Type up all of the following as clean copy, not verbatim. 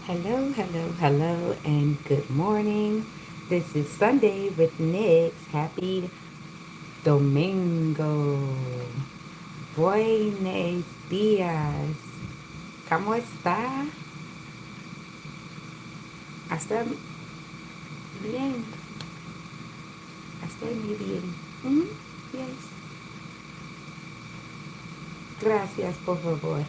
Hello, hello, hello, and good morning. This is Sunday with Nix. Happy Domingo. Buenos días. ¿Cómo está? Hasta bien. Hasta muy bien. Yes. Gracias, por favor.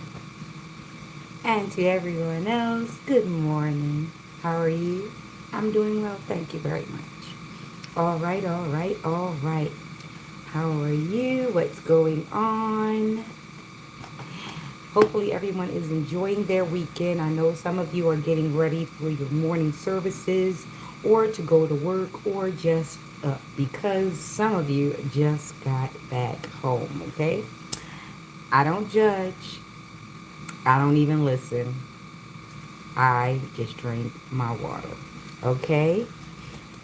And to everyone else, good morning. How are you? I'm doing well. Thank you very much. All right, all right, all right. How are you? What's going on? Hopefully, everyone is enjoying their weekend. I know some of you are getting ready for your morning services or to go to work or just because some of you just got back home, okay? I don't judge, I don't even listen. I just drink my water, okay?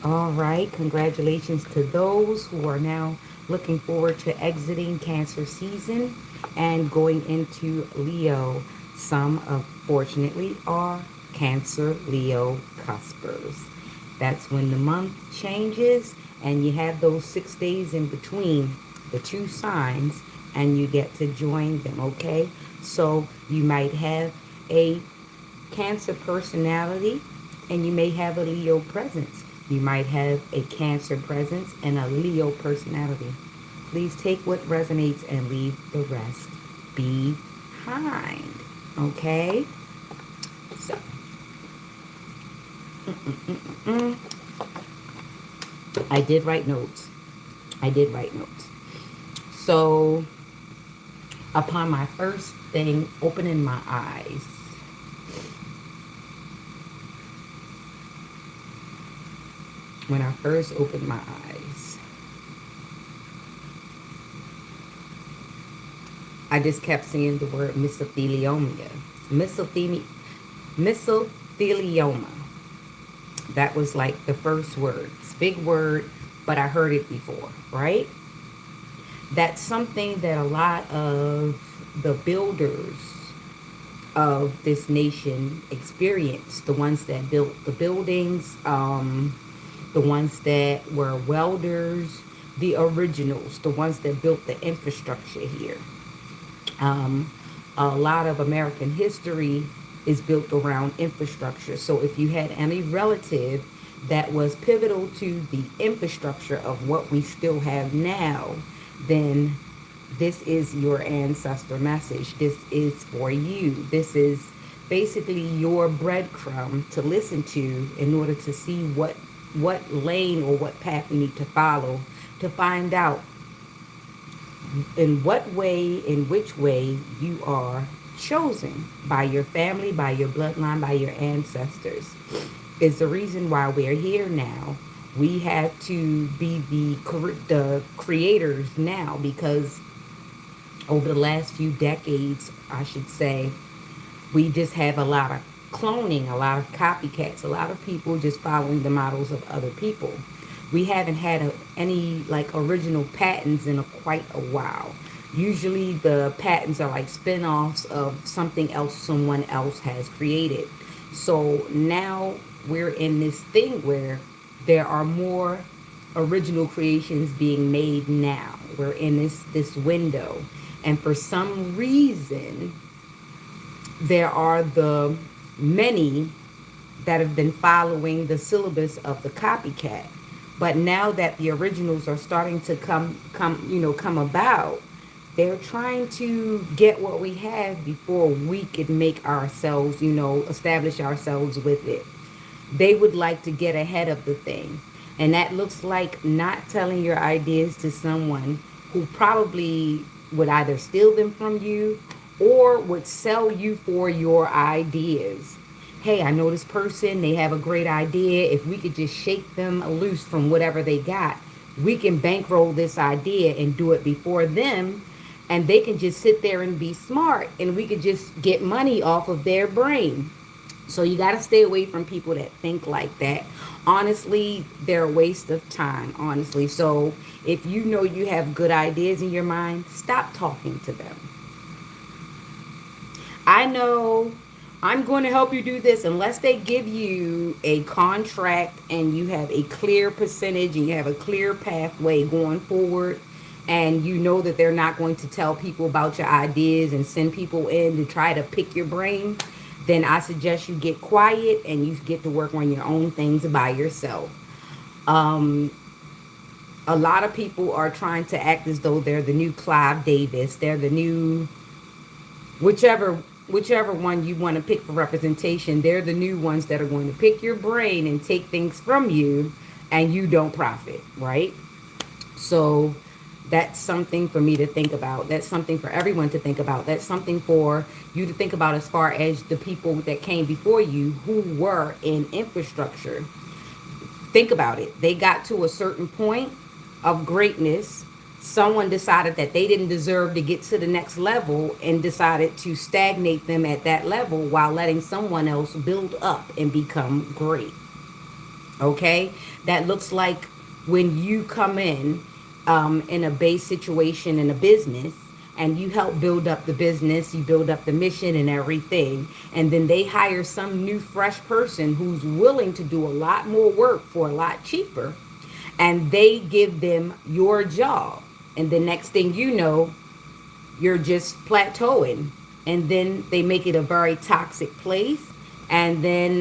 All right, congratulations to those who are now looking forward to exiting Cancer season and going into Leo. Some, unfortunately, are Cancer Leo cuspers. That's when the month changes and you have those 6 days in between the two signs and you get to join them, okay? So you might have a Cancer personality and you may have a Leo presence. You might have a Cancer presence and a Leo personality. Please take what resonates and leave the rest behind. Okay? So, I did write notes. I did write notes. So, upon my first thing, opening my eyes, when I first opened my eyes, I just kept seeing the word mesothelioma. Mesothelioma. Mesothelioma. That was like the first word. It's a big word, but I heard it before, right? That's something that a lot of the builders of this nation experienced. The ones that built the buildings, the ones that were welders, the originals, the ones that built the infrastructure here. Um, a lot of American history is built around infrastructure. So if you had any relative that was pivotal to the infrastructure of what we still have now, then this is your ancestor message. This is for you. This is basically your breadcrumb to listen to in order to see what lane or what path you need to follow to find out in what way, in which way you are chosen by your family, by your bloodline, by your ancestors. Is the reason why we're here now. We have to be the creators now because over the last few decades, I should say, we just have a lot of cloning, a lot of copycats, a lot of people just following the models of other people. We haven't had any like original patents in quite a while. Usually the patents are like spin-offs of something else someone else has created. So now we're in this thing where there are more original creations being made now. We're in this window. And for some reason, there are the many that have been following the syllabus of the copycat. But now that the originals are starting to come about, they're trying to get what we have before we can make ourselves, establish ourselves with it. They would like to get ahead of the thing. And that looks like not telling your ideas to someone who probably would either steal them from you or would sell you for your ideas. Hey, I know this person, they have a great idea. If we could just shake them loose from whatever they got, we can bankroll this idea and do it before them. And they can just sit there and be smart, and we could just get money off of their brain. So you got to stay away from people that think like that. Honestly, they're a waste of time, honestly. So if you know you have good ideas in your mind, stop talking to them. I know I'm going to help you do this, unless they give you a contract and you have a clear percentage and you have a clear pathway going forward, and you know that they're not going to tell people about your ideas and send people in to try to pick your brain, then I suggest you get quiet and you get to work on your own things by yourself. Um, a lot of people are trying to act as though they're the new Clive Davis. They're the new whichever whichever one you want to pick for representation. They're the new ones that are going to pick your brain and take things from you, and you don't profit, right? So that's something for me to think about. That's something for everyone to think about. That's something for you to think about as far as the people that came before you who were in infrastructure. Think about it. They got to a certain point of greatness. Someone decided that they didn't deserve to get to the next level and decided to stagnate them at that level while letting someone else build up and become great. Okay? That looks like when you come in a base situation in a business, and you help build up the business, you build up the mission and everything, and then they hire some new fresh person who's willing to do a lot more work for a lot cheaper, and they give them your job, and the next thing you know, you're just plateauing, and then they make it a very toxic place, and then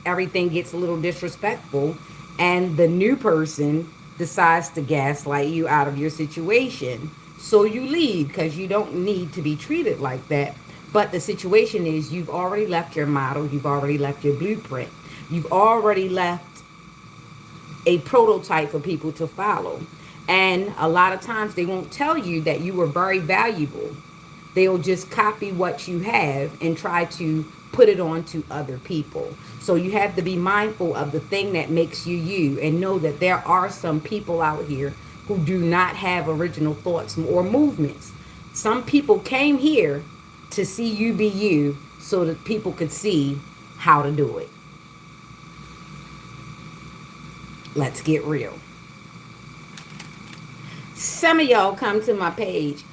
everything gets a little disrespectful, and the new person decides to gaslight you out of your situation. So you leave because you don't need to be treated like that. But the situation is, you've already left your model, you've already left your blueprint, you've already left a prototype for people to follow. And a lot of times they won't tell you that you were very valuable. They'll just copy what you have and try to put it on to other people. So you have to be mindful of the thing that makes you you, and know that there are some people out here who do not have original thoughts or movements. Some people came here to see you be you so that people could see how to do it. Let's get real. Some of y'all come to my page.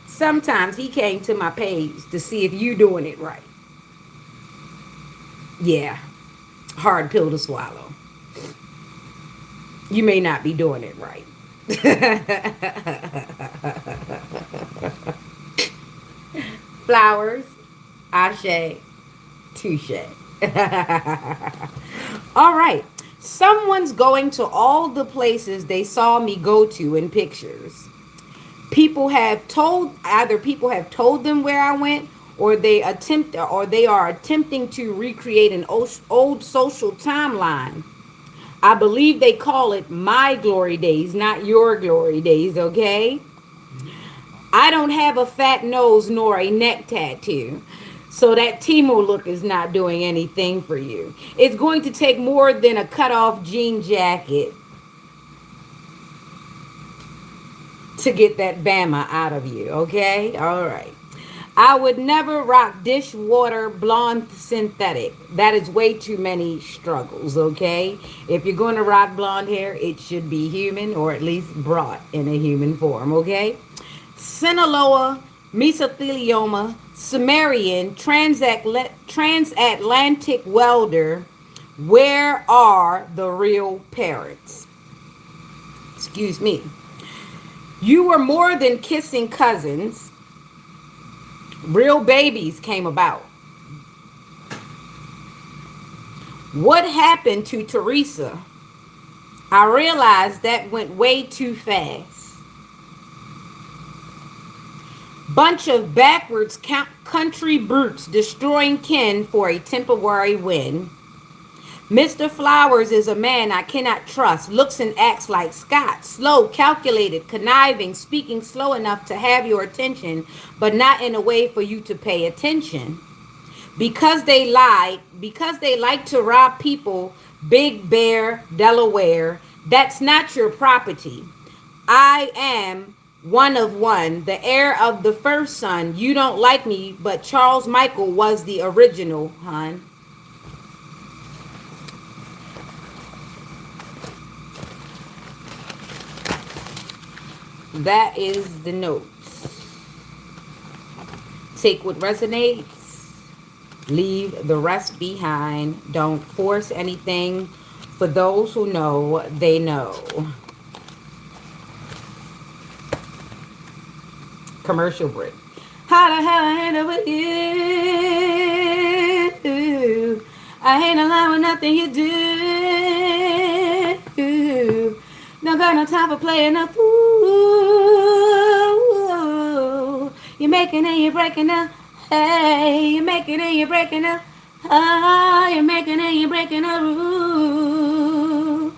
Sometimes he came to my page to see if you doing it right. Yeah, hard pill to swallow. You may not be doing it right. Flowers, ashe, touche. All right. Someone's going to all the places they saw me go to in pictures. People have told them where I went, or they are attempting to recreate an old social timeline. I believe they call it my glory days, not your glory days, okay? I don't have a fat nose nor a neck tattoo. So that Timo look is not doing anything for you. It's going to take more than a cut off jean jacket to get that Bama out of you, okay? All right. I would never rock dishwater blonde synthetic. That is way too many struggles, okay? If you're going to rock blonde hair, it should be human, or at least brought in a human form, okay? Sinaloa, mesothelioma, Sumerian, transatlantic welder. Where are the real parents? Excuse me. You were more than kissing cousins. Real babies came about. What happened to Teresa? I realized that went way too fast. Bunch of backwards country brutes destroying kin for a temporary win. Mr. Flowers is a man I cannot trust. Looks and acts like Scott. Slow, calculated, conniving, speaking slow enough to have your attention, but not in a way for you to pay attention. Because they like to rob people, Big Bear, Delaware, that's not your property. I am one of one, the heir of the first son. You don't like me, but Charles Michael was the original, hon. That is the notes. Take what resonates, Leave the rest behind. Don't force anything. For those who know, they know. Commercial break. How the hell I end up with you? I ain't alive with nothing you do. Don't got no time for playing a fool. You're making and you're breaking up. Hey, you're making and you're breaking up. Ah, you're making and you're breaking the rules.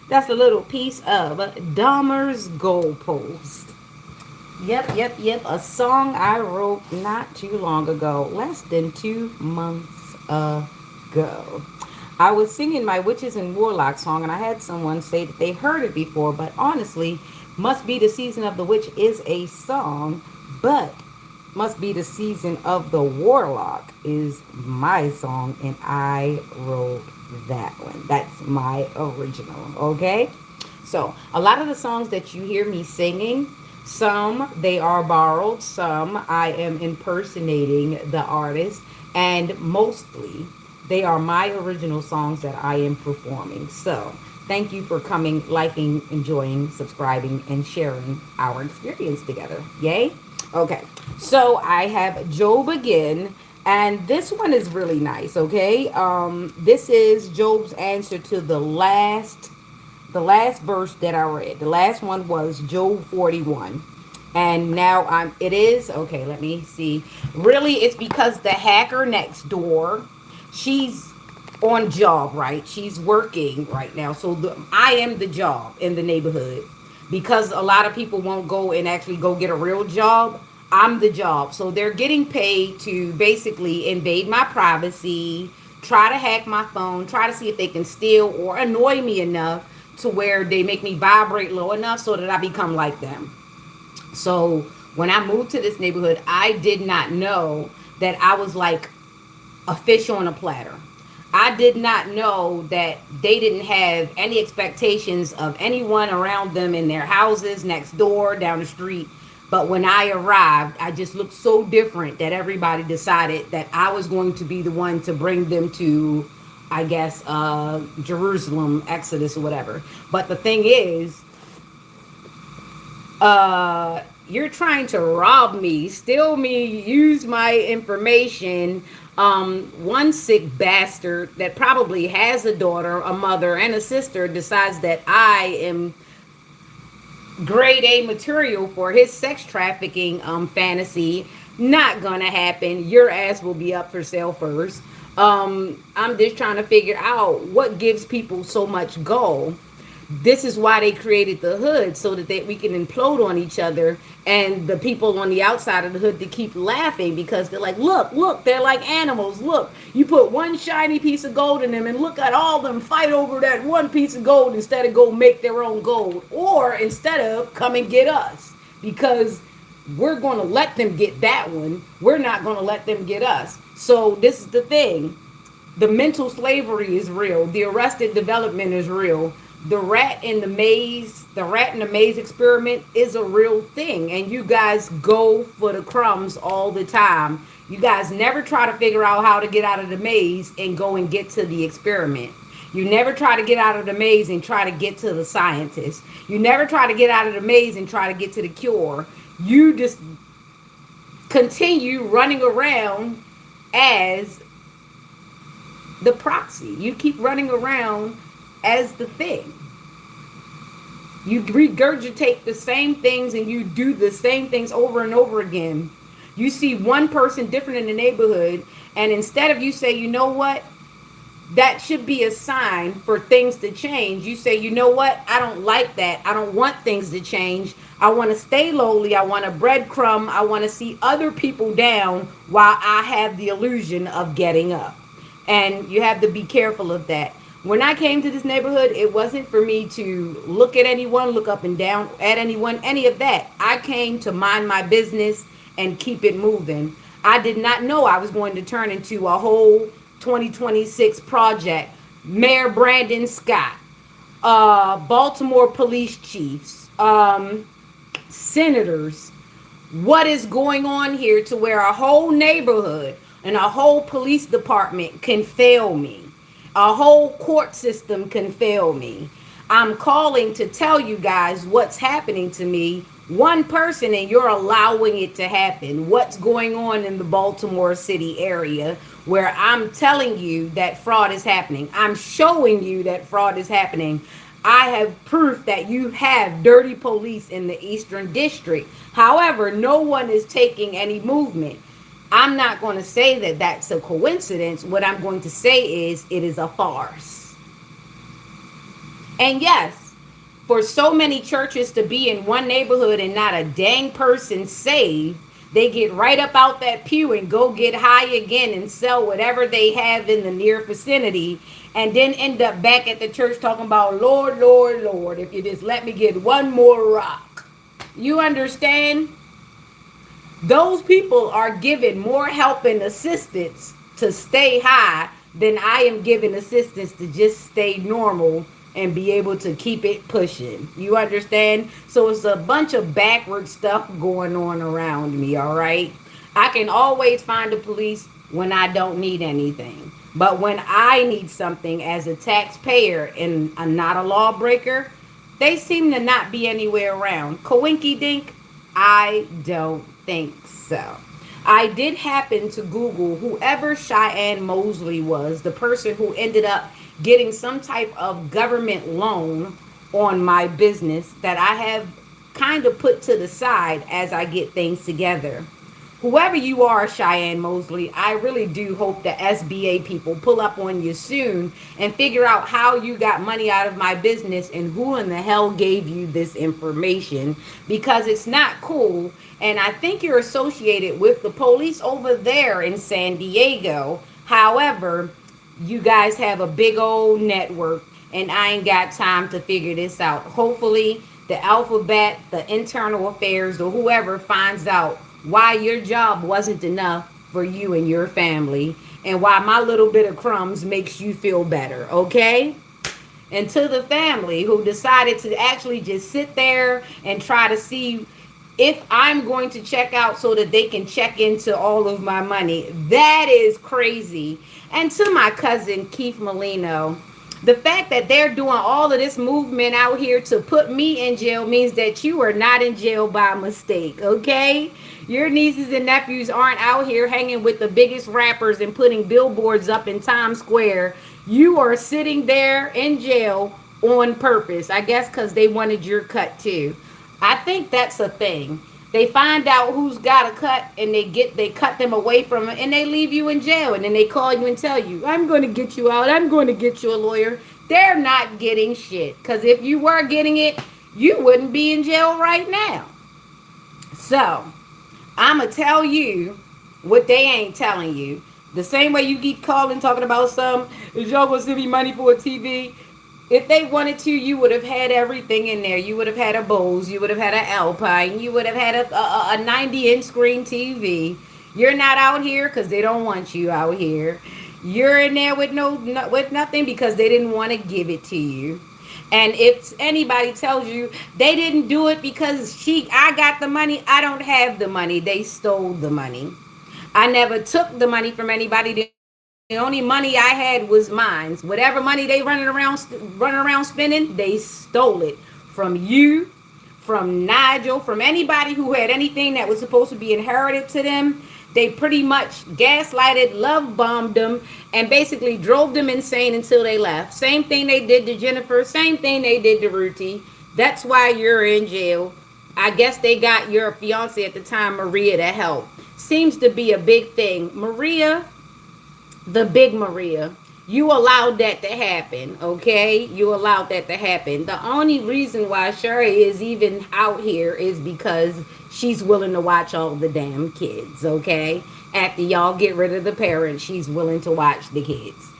That's a little piece of Dahmer's Goalpost. Yep. A song I wrote not too long ago, less than 2 months ago. I was singing my Witches and Warlocks song, and I had someone say that they heard it before, but honestly, Must Be the Season of the Witch is a song, but Must Be the Season of the Warlock is my song, and I wrote that one. That's my original, okay? So, a lot of the songs that you hear me singing, some they are borrowed, some I am impersonating the artist, and mostly they are my original songs that I am performing. So, thank you for coming, liking, enjoying, subscribing, and sharing our experience together. Yay? Okay, so I have Job again, and this one is really nice. Okay, this is Job's answer to the last verse that I read. The last one was Job 41. And now it is okay, let me see. Really, it's because the hacker next door, she's on job, right? She's working right now. So I am the job in the neighborhood. Because a lot of people won't go and actually go get a real job, I'm the job. So they're getting paid to basically invade my privacy, try to hack my phone, try to see if they can steal or annoy me enough to where they make me vibrate low enough so that I become like them. So when I moved to this neighborhood, I did not know that I was like a fish on a platter. I did not know that they didn't have any expectations of anyone around them in their houses, next door, down the street. But when I arrived, I just looked so different that everybody decided that I was going to be the one to bring them to, I guess, Jerusalem, Exodus, or whatever. But the thing is, you're trying to rob me, steal me, use my information. One sick bastard that probably has a daughter, a mother, and a sister decides that I am grade A material for his sex trafficking fantasy. Not gonna happen. Your ass will be up for sale first. I'm just trying to figure out what gives people so much gold. This is why they created the hood, so that we can implode on each other, and the people on the outside of the hood to keep laughing because they're like, look, they're like animals. Look, you put one shiny piece of gold in them, and look at all of them fight over that one piece of gold instead of go make their own gold, or instead of come and get us, because we're going to let them get that one. We're not going to let them get us. So this is the thing. The mental slavery is real. The arrested development is real. The rat in the maze experiment is a real thing. And you guys go for the crumbs all the time. You guys never try to figure out how to get out of the maze and go and get to the experiment. You never try to get out of the maze and try to get to the scientist. You never try to get out of the maze and try to get to the cure. You just continue running around as the proxy. You keep running around as the thing. You regurgitate the same things and you do the same things over and over again. You see one person different in the neighborhood, and instead of you say, you know what, that should be a sign for things to change, you say, you know what, I don't like that. I don't want things to change. I want to stay lowly. I want a breadcrumb. I want to see other people down while I have the illusion of getting up. And you have to be careful of that. When I came to this neighborhood, it wasn't for me to look at anyone, look up and down at anyone, any of that. I came to mind my business and keep it moving. I did not know I was going to turn into a whole 2026 project. Mayor Brandon Scott, Baltimore police chiefs, senators, What is going on here to where a whole neighborhood and a whole police department can fail me? A whole court system can fail me. I'm calling to tell you guys what's happening to me. One person, and you're allowing it to happen. What's going on in the Baltimore City area where I'm telling you that fraud is happening? I'm showing you that fraud is happening. I have proof that you have dirty police in the Eastern District. However, no one is taking any movement. I'm not going to say that that's a coincidence. What I'm going to say is it is a farce. And yes, for so many churches to be in one neighborhood and not a dang person saved, they get right up out that pew and go get high again and sell whatever they have in the near vicinity, and then end up back at the church talking about, Lord, Lord, Lord, if you just let me get one more rock. You understand? Those people are given more help and assistance to stay high than I am giving assistance to just stay normal and be able to keep it pushing. You understand? So it's a bunch of backward stuff going on around me, all right? I can always find the police when I don't need anything. But when I need something as a taxpayer and I'm not a lawbreaker, they seem to not be anywhere around. Coinky dink? I don't think so. I did happen to Google whoever Cheyenne Mosley was, the person who ended up getting some type of government loan on my business that I have kind of put to the side as I get things together. Whoever you are, Cheyenne Mosley, I really do hope the SBA people pull up on you soon and figure out how you got money out of my business and who in the hell gave you this information, because it's not cool. And I think you're associated with the police over there in San Diego. However, you guys have a big old network and I ain't got time to figure this out. Hopefully the alphabet, the internal affairs, or whoever finds out why your job wasn't enough for you and your family, and why my little bit of crumbs makes you feel better, okay? And to the family who decided to actually just sit there and try to see if I'm going to check out so that they can check into all of my money, that is crazy. And to my cousin Keith Molino, the fact that they're doing all of this movement out here to put me in jail means that you are not in jail by mistake, okay? Your nieces and nephews aren't out here hanging with the biggest rappers and putting billboards up in Times Square. You are sitting there in jail on purpose, I guess because they wanted your cut too. I think that's a thing. They find out who's got a cut and they cut them away from it and they leave you in jail, and then they call you and tell you, I'm going to get you out. I'm going to get you a lawyer. They're not getting shit, because if you were getting it, you wouldn't be in jail right now. So I'm going to tell you what they ain't telling you. The same way you keep calling talking about is y'all going to send me money for a TV? If they wanted to, you would have had everything in there. You would have had a Bose. You would have had an Alpine. You would have had a 90-inch screen TV. You're not out here because they don't want you out here. You're in there with with nothing because they didn't want to give it to you. And if anybody tells you they didn't do it because I got the money, I don't have the money. They stole the money. I never took the money from anybody. The only money I had was mine. Whatever money they running around spending, they stole it from you, from Nigel, from anybody who had anything that was supposed to be inherited to them. They pretty much gaslighted, love bombed them, and basically drove them insane until they left. Same thing they did to Jennifer. Same thing they did to Ruthie. That's why you're in jail. I guess they got your fiance at the time, Maria, to help. Seems to be a big thing. Maria, the big Maria, you allowed that to happen, okay? You allowed that to happen. The only reason why Sherry is even out here is because she's willing to watch all the damn kids, okay? After y'all get rid of the parents, she's willing to watch the kids.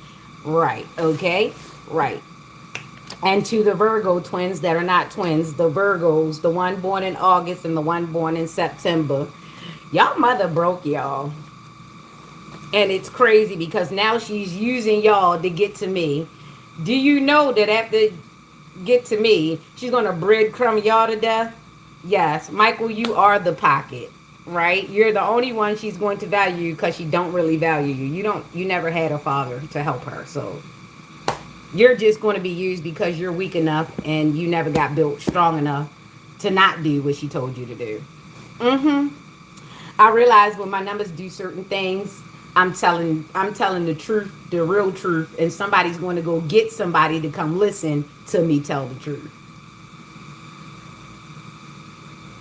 Right, okay? Right. And to the Virgo twins that are not twins, the Virgos, the one born in August and the one born in September, y'all mother broke y'all. And it's crazy because now she's using y'all to get to me. Do you know that after get to me, she's going to breadcrumb y'all to death? Yes, Michael, you are the pocket. right? You're the only one she's going to value because she don't really value you. You never had a father to help her. So you're just going to be used because you're weak enough and you never got built strong enough to not do what she told you to do. I realize when my numbers do certain things, I'm telling the truth, the real truth, and somebody's going to go get somebody to come listen to me tell the truth.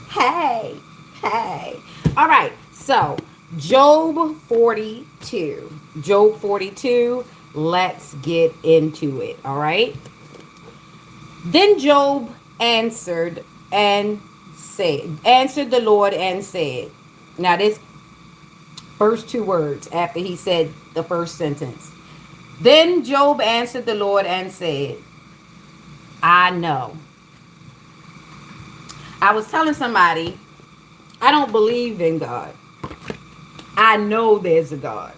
Hey, hey. All right. So, Job 42. Job 42. Let's get into it. All right. Then Job answered the Lord and said, now this first two words after he said the first sentence. Then Job answered the Lord and said, I know. I was telling somebody, I don't believe in God. I know there's a God.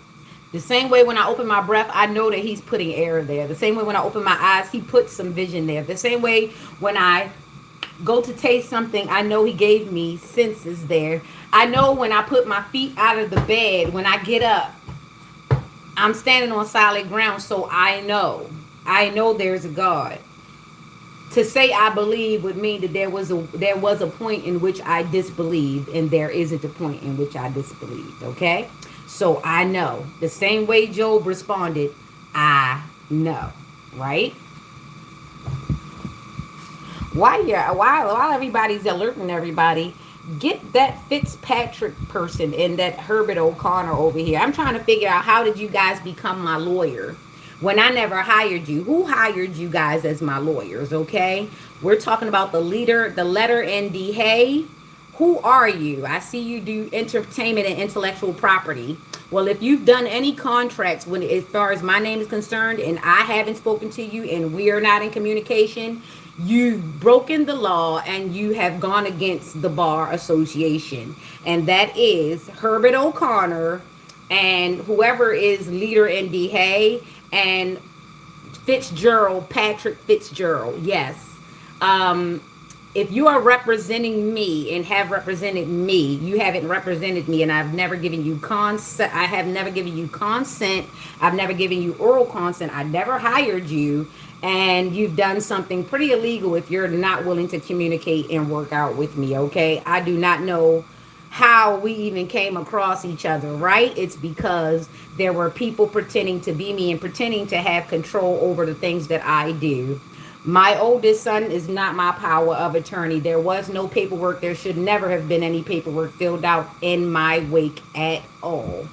The same way when I open my breath, I know that he's putting air there. The same way when I open my eyes, he puts some vision there. The same way when I go to taste something, I know he gave me senses there. I know when I put my feet out of the bed, when I get up, I'm standing on solid ground, so I know. I know there's a God. To say I believe would mean that there was a point in which I disbelieved, and there isn't a point in which I disbelieved. Okay, so I know the same way Job responded. I know, right? While everybody's alerting everybody, get that Fitzpatrick person and that Herbert O'Connor over here. I'm trying to figure out, how did you guys become my lawyer when I never hired you? Who hired you guys as my lawyers? Okay, we're talking about the letter in D. Hey, who are you? I see you do entertainment and intellectual property. Well, if you've done any contracts when, as far as my name is concerned, and I haven't spoken to you and we are not in communication, you've broken the law and you have gone against the Bar Association. And that is Herbert O'Connor and whoever is leader in D. Hay and Patrick Fitzgerald. Yes. If you are representing me and have represented me, you haven't represented me, and I've never given you consent. I have never given you consent. I've never given you oral consent. I never hired you, and you've done something pretty illegal if you're not willing to communicate and work out with me. Okay, I do not know how we even came across each other, right? It's because there were people pretending to be me and pretending to have control over the things that I do. My oldest son is not my power of attorney. There was no paperwork. There should never have been any paperwork filled out in my wake at all.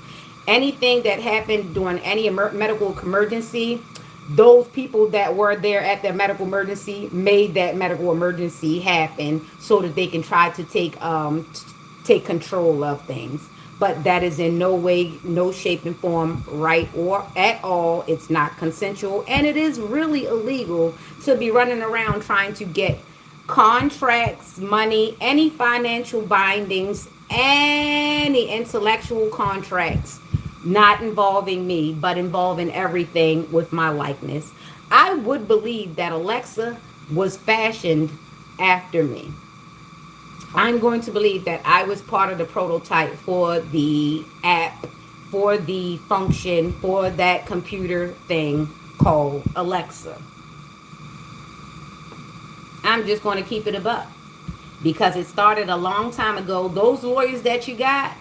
Anything that happened during any medical emergency, those people that were there at that medical emergency made that medical emergency happen so that they can try to take control of things. But that is in no way, no shape and form right or at all. It's not consensual, and it is really illegal to be running around trying to get contracts, money, any financial bindings, any intellectual contracts not involving me, but involving everything with my likeness. I would believe that Alexa was fashioned after me. I'm going to believe that I was part of the prototype for the app, for the function, for that computer thing called Alexa. I'm just going to keep it a buck because it started a long time ago. Those lawyers that you got,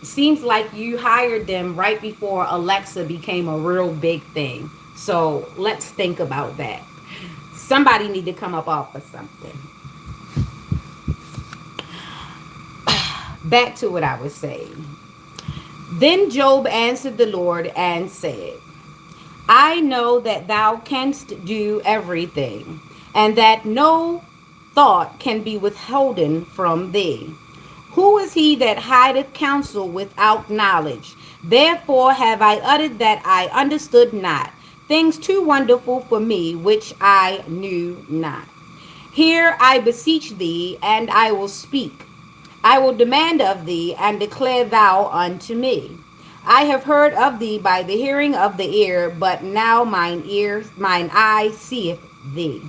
seems like you hired them right before Alexa became a real big thing. So let's think about that. Somebody need to come up off of something. Back to what I was saying. Then Job answered the Lord and said, I know that thou canst do everything, and that no thought can be withholden from thee. Who is he that hideth counsel without knowledge? Therefore have I uttered that I understood not, things too wonderful for me which I knew not. Hear, I beseech thee, and I will speak. I will demand of thee, and declare thou unto me. I have heard of thee by the hearing of the ear, but now mine eye seeth thee.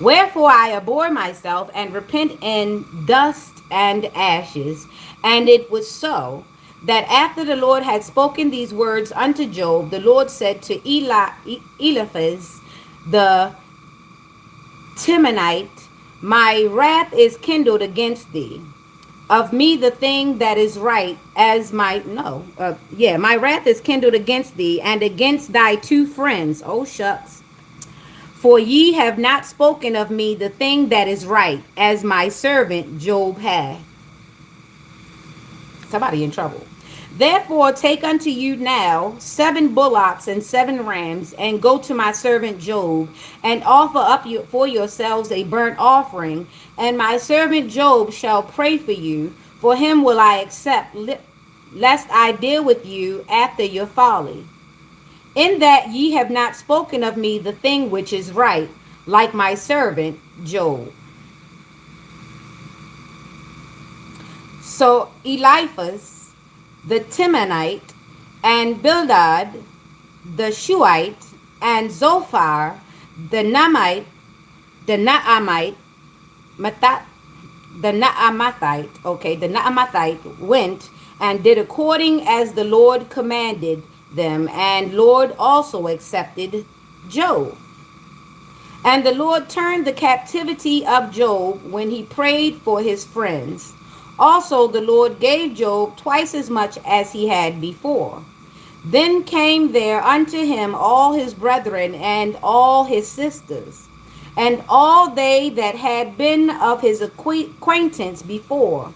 Wherefore I abhor myself, and repent in dust and ashes. And it was so that after the Lord had spoken these words unto Job, the Lord said to Eliphaz the Temanite, my wrath is kindled against thee. Of me the thing that is right as my no yeah my wrath is kindled against thee and against thy two friends, oh shucks, for ye have not spoken of me the thing that is right as my servant Job hath. Somebody in trouble. Therefore take unto you now 7 bullocks and 7 rams, and go to my servant Job, and offer up for yourselves a burnt offering, and my servant Job shall pray for you. For him will I accept, lest I deal with you after your folly, in that ye have not spoken of me the thing which is right, like my servant Job. So Eliphaz the Temanite, and Bildad the Shuhite, and Zophar the Naamite, the Naamathite went and did according as the Lord commanded them, and Lord also accepted Job. And the Lord turned the captivity of Job when he prayed for his friends. Also the Lord gave Job twice as much as he had before. Then came there unto him all his brethren and all his sisters, and all they that had been of his acquaintance before,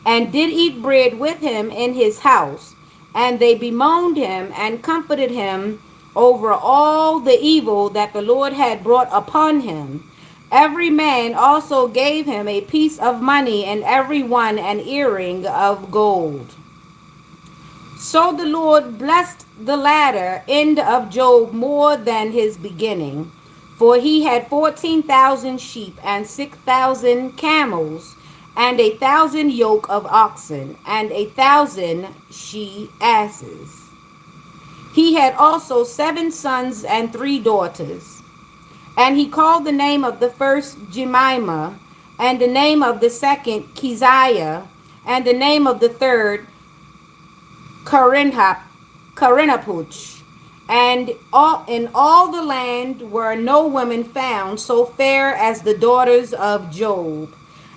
and did eat bread with him in his house. And they bemoaned him and comforted him over all the evil that the Lord had brought upon him. Every man also gave him a piece of money, and every one an earring of gold. So the Lord blessed the latter end of Job more than his beginning, for he had 14,000 sheep and 6,000 camels, and 1,000 yoke of oxen, and 1,000 she asses. He had also 7 sons and 3 daughters. And he called the name of the first Jemimah, and the name of the second Keziah, and the name of the third Karinappuch. And in all the land were no women found so fair as the daughters of Job,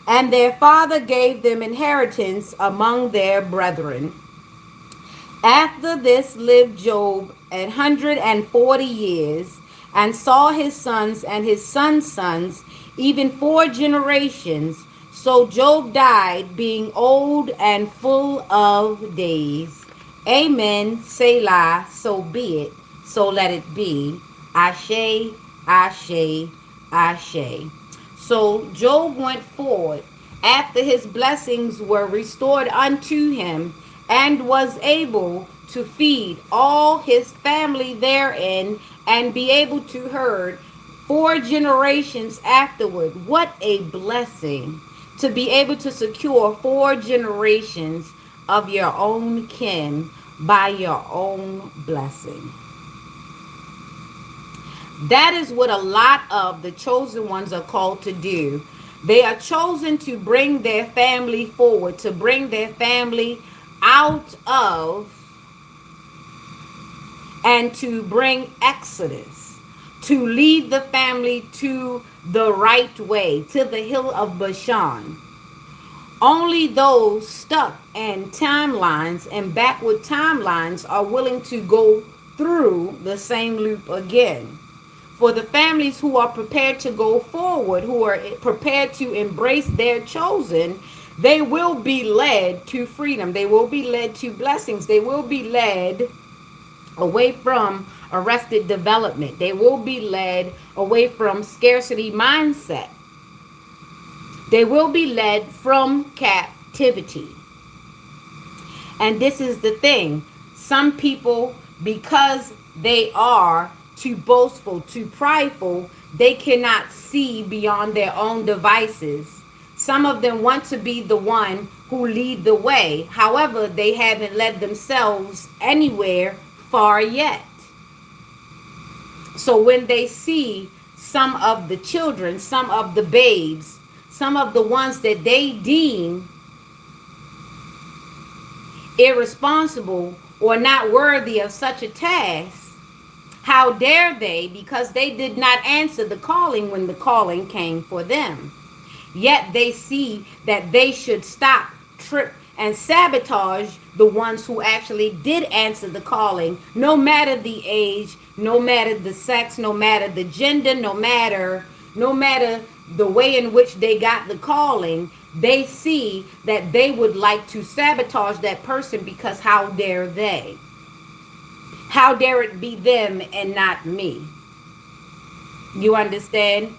and their father gave them inheritance among their brethren. After this lived Job 140 years, and saw his sons and his sons' sons, even 4 generations. So Job died, being old and full of days. Amen. Selah, so be it, so let it be. Ashe, Ashe, Ashe. So Job went forward after his blessings were restored unto him, and was able to feed all his family therein, and be able to herd 4 generations afterward. What a blessing to be able to secure 4 generations of your own kin by your own blessing. That is what a lot of the chosen ones are called to do. They are chosen to bring their family forward, to bring their family out of, and to bring exodus, to lead the family to the right way, to the hill of Bashan. Only those stuck in timelines and backward timelines are willing to go through the same loop again. For the families who are prepared to go forward, who are prepared to embrace their chosen, they will be led to freedom. They will be led to blessings. They will be led away from arrested development. They will be led away from scarcity mindset. They will be led from captivity. And this is the thing. Some people, because they are too boastful, too prideful, they cannot see beyond their own devices. Some of them want to be the one who lead the way. However, they haven't led themselves anywhere far yet. So when they see some of the children, some of the babes, some of the ones that they deem irresponsible, or not worthy of such a task. How dare they, because they did not answer the calling when the calling came for them. Yet they see that they should stop, trip, and sabotage the ones who actually did answer the calling, no matter the age, no matter the sex, no matter the gender, no matter the way in which they got the calling. They see that they would like to sabotage that person, because how dare they? How dare it be them and not me? You understand?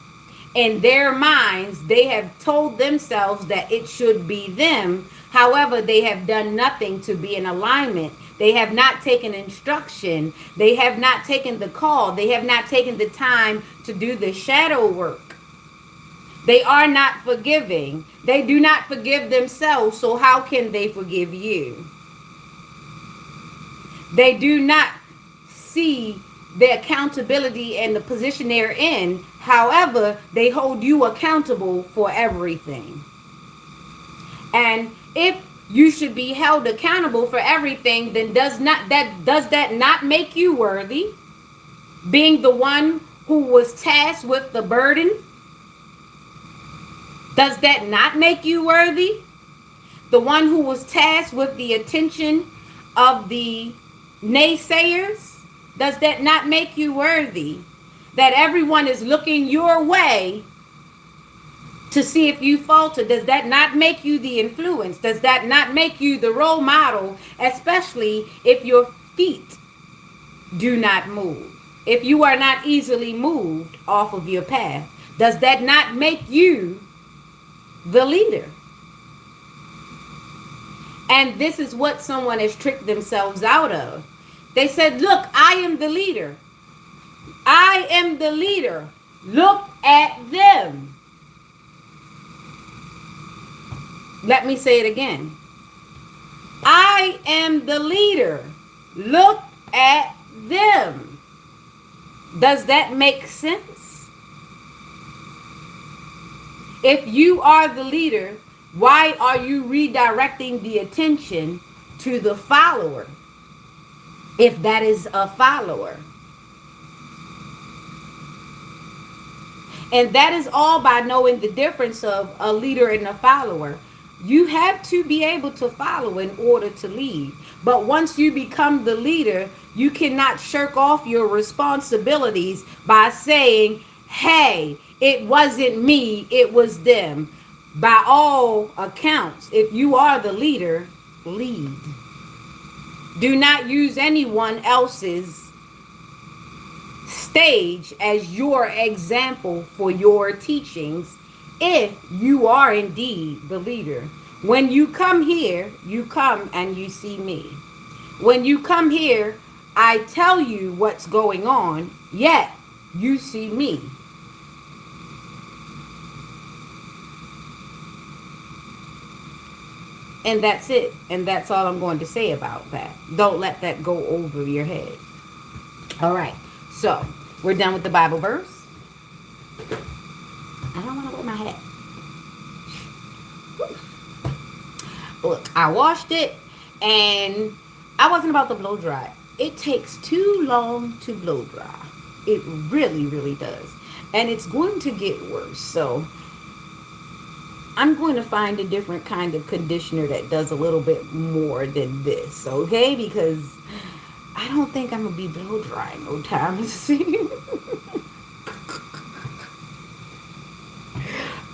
In their minds, they have told themselves that it should be them. However, they have done nothing to be in alignment. They have not taken instruction. They have not taken the call. They have not taken the time to do the shadow work. They are not forgiving. They do not forgive themselves, so how can they forgive you? They do not see the accountability and the position they're in. However, they hold you accountable for everything. And if you should be held accountable for everything, then does that not make you worthy? Being the one who was tasked with the burden, does that not make you worthy? The one who was tasked with the attention of the naysayers, does that not make you worthy? That everyone is looking your way to see if you falter, does that not make you the influence? Does that not make you the role model, especially if your feet do not move? If you are not easily moved off of your path, does that not make you the leader? And this is what someone has tricked themselves out of. They said, look, I am the leader. I am the leader. Look at them. Let me say it again. I am the leader. Look at them. Does that make sense? If you are the leader, why are you redirecting the attention to the follower? If that is a follower. And that is all by knowing the difference of a leader and a follower. You have to be able to follow in order to lead. But once you become the leader, you cannot shirk off your responsibilities by saying, hey, it wasn't me, it was them. By all accounts, if you are the leader, lead. Do not use anyone else's stage as your example for your teachings if you are indeed the leader. When you come here, you come and you see me. When you come here, I tell you what's going on, yet you see me. And that's it. And that's all I'm going to say about that. Don't let that go over your head. All right. So, we're done with the Bible verse. I don't want to wear my hat. Look, I washed it and I wasn't about to blow dry. It takes too long to blow dry. It really, really does. And it's going to get worse. So, I'm going to find a different kind of conditioner that does a little bit more than this, okay? Because I don't think I'm going to be blow drying no time soon.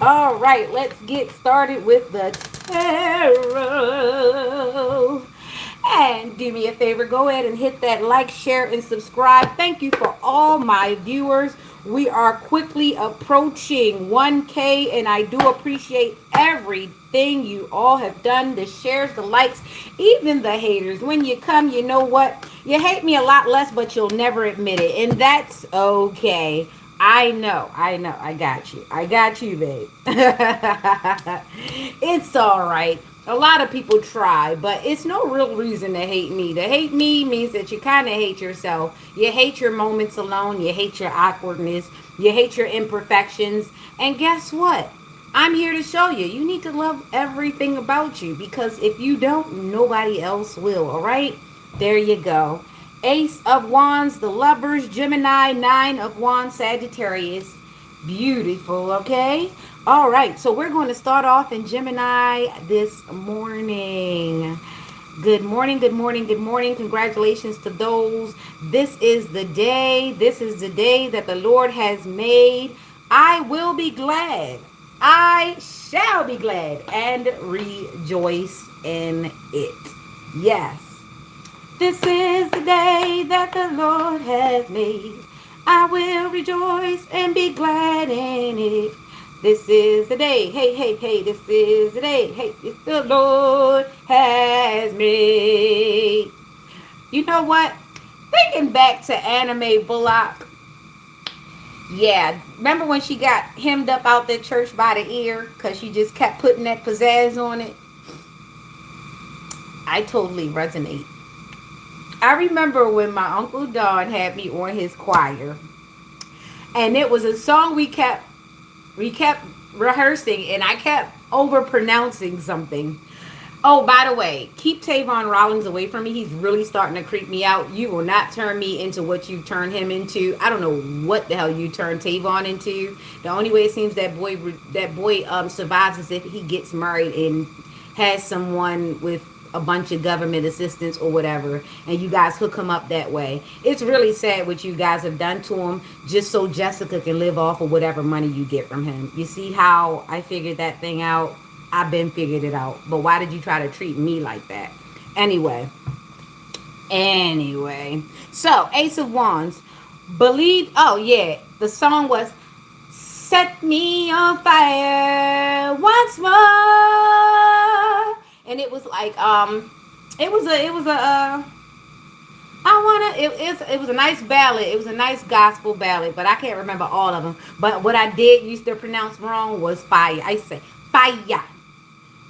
All right, let's get started with the tarot. And do me a favor, go ahead and hit that like, share, and subscribe. Thank you for all my viewers. We are quickly approaching 1K, and I do appreciate everything you all have done, the shares, the likes, even the haters. When you come, you know what? You hate me a lot less, but you'll never admit it, and that's okay. I know. I got you, babe. It's all right. A lot of people try, but it's no real reason to hate me. To hate me means that you kind of hate yourself. You hate your moments alone. You hate your awkwardness. You hate your imperfections. And guess what? I'm here to show you. You need to love everything about you because if you don't, nobody else will. All right? There you go. Ace of Wands, the Lovers, Gemini, Nine of Wands, Sagittarius. Beautiful, okay? All right, so we're going to start off in Gemini this morning. Good morning, good morning, good morning. Congratulations to those. This is the day. This is the day that the Lord has made. I will be glad. I shall be glad and rejoice in it. Yes. This is the day that the Lord has made. I will rejoice and be glad in it. This is the day. Hey, hey, hey, this is the day. Hey, it's the Lord has made. You know what? Thinking back to Anime Bullock. Yeah, remember when she got hemmed up out that church by the ear because she just kept putting that pizzazz on it? I totally resonate. I remember when my Uncle Don had me on his choir, and it was a song we kept rehearsing, and I kept over pronouncing something. Oh, by the way, keep Tavon Rollins away from me. He's really starting to creep me out. You will not turn me into what you turned him into. I don't know what the hell you turned Tavon into. The only way it seems that boy survives is if he gets married and has someone with a bunch of government assistance or whatever, and you guys hook him up that way. It's really sad what you guys have done to him just so Jessica can live off of whatever money you get from him. You see how I figured that thing out? I've been figured it out. But why did you try to treat me like that? Anyway. Anyway. So, Ace of Wands. Believe. Oh, yeah. The song was Set Me on Fire Once More. And it was like, I wanna. It was a nice ballad. It was a nice gospel ballad, but I can't remember all of them. But what I did used to pronounce wrong was fire. I say fire,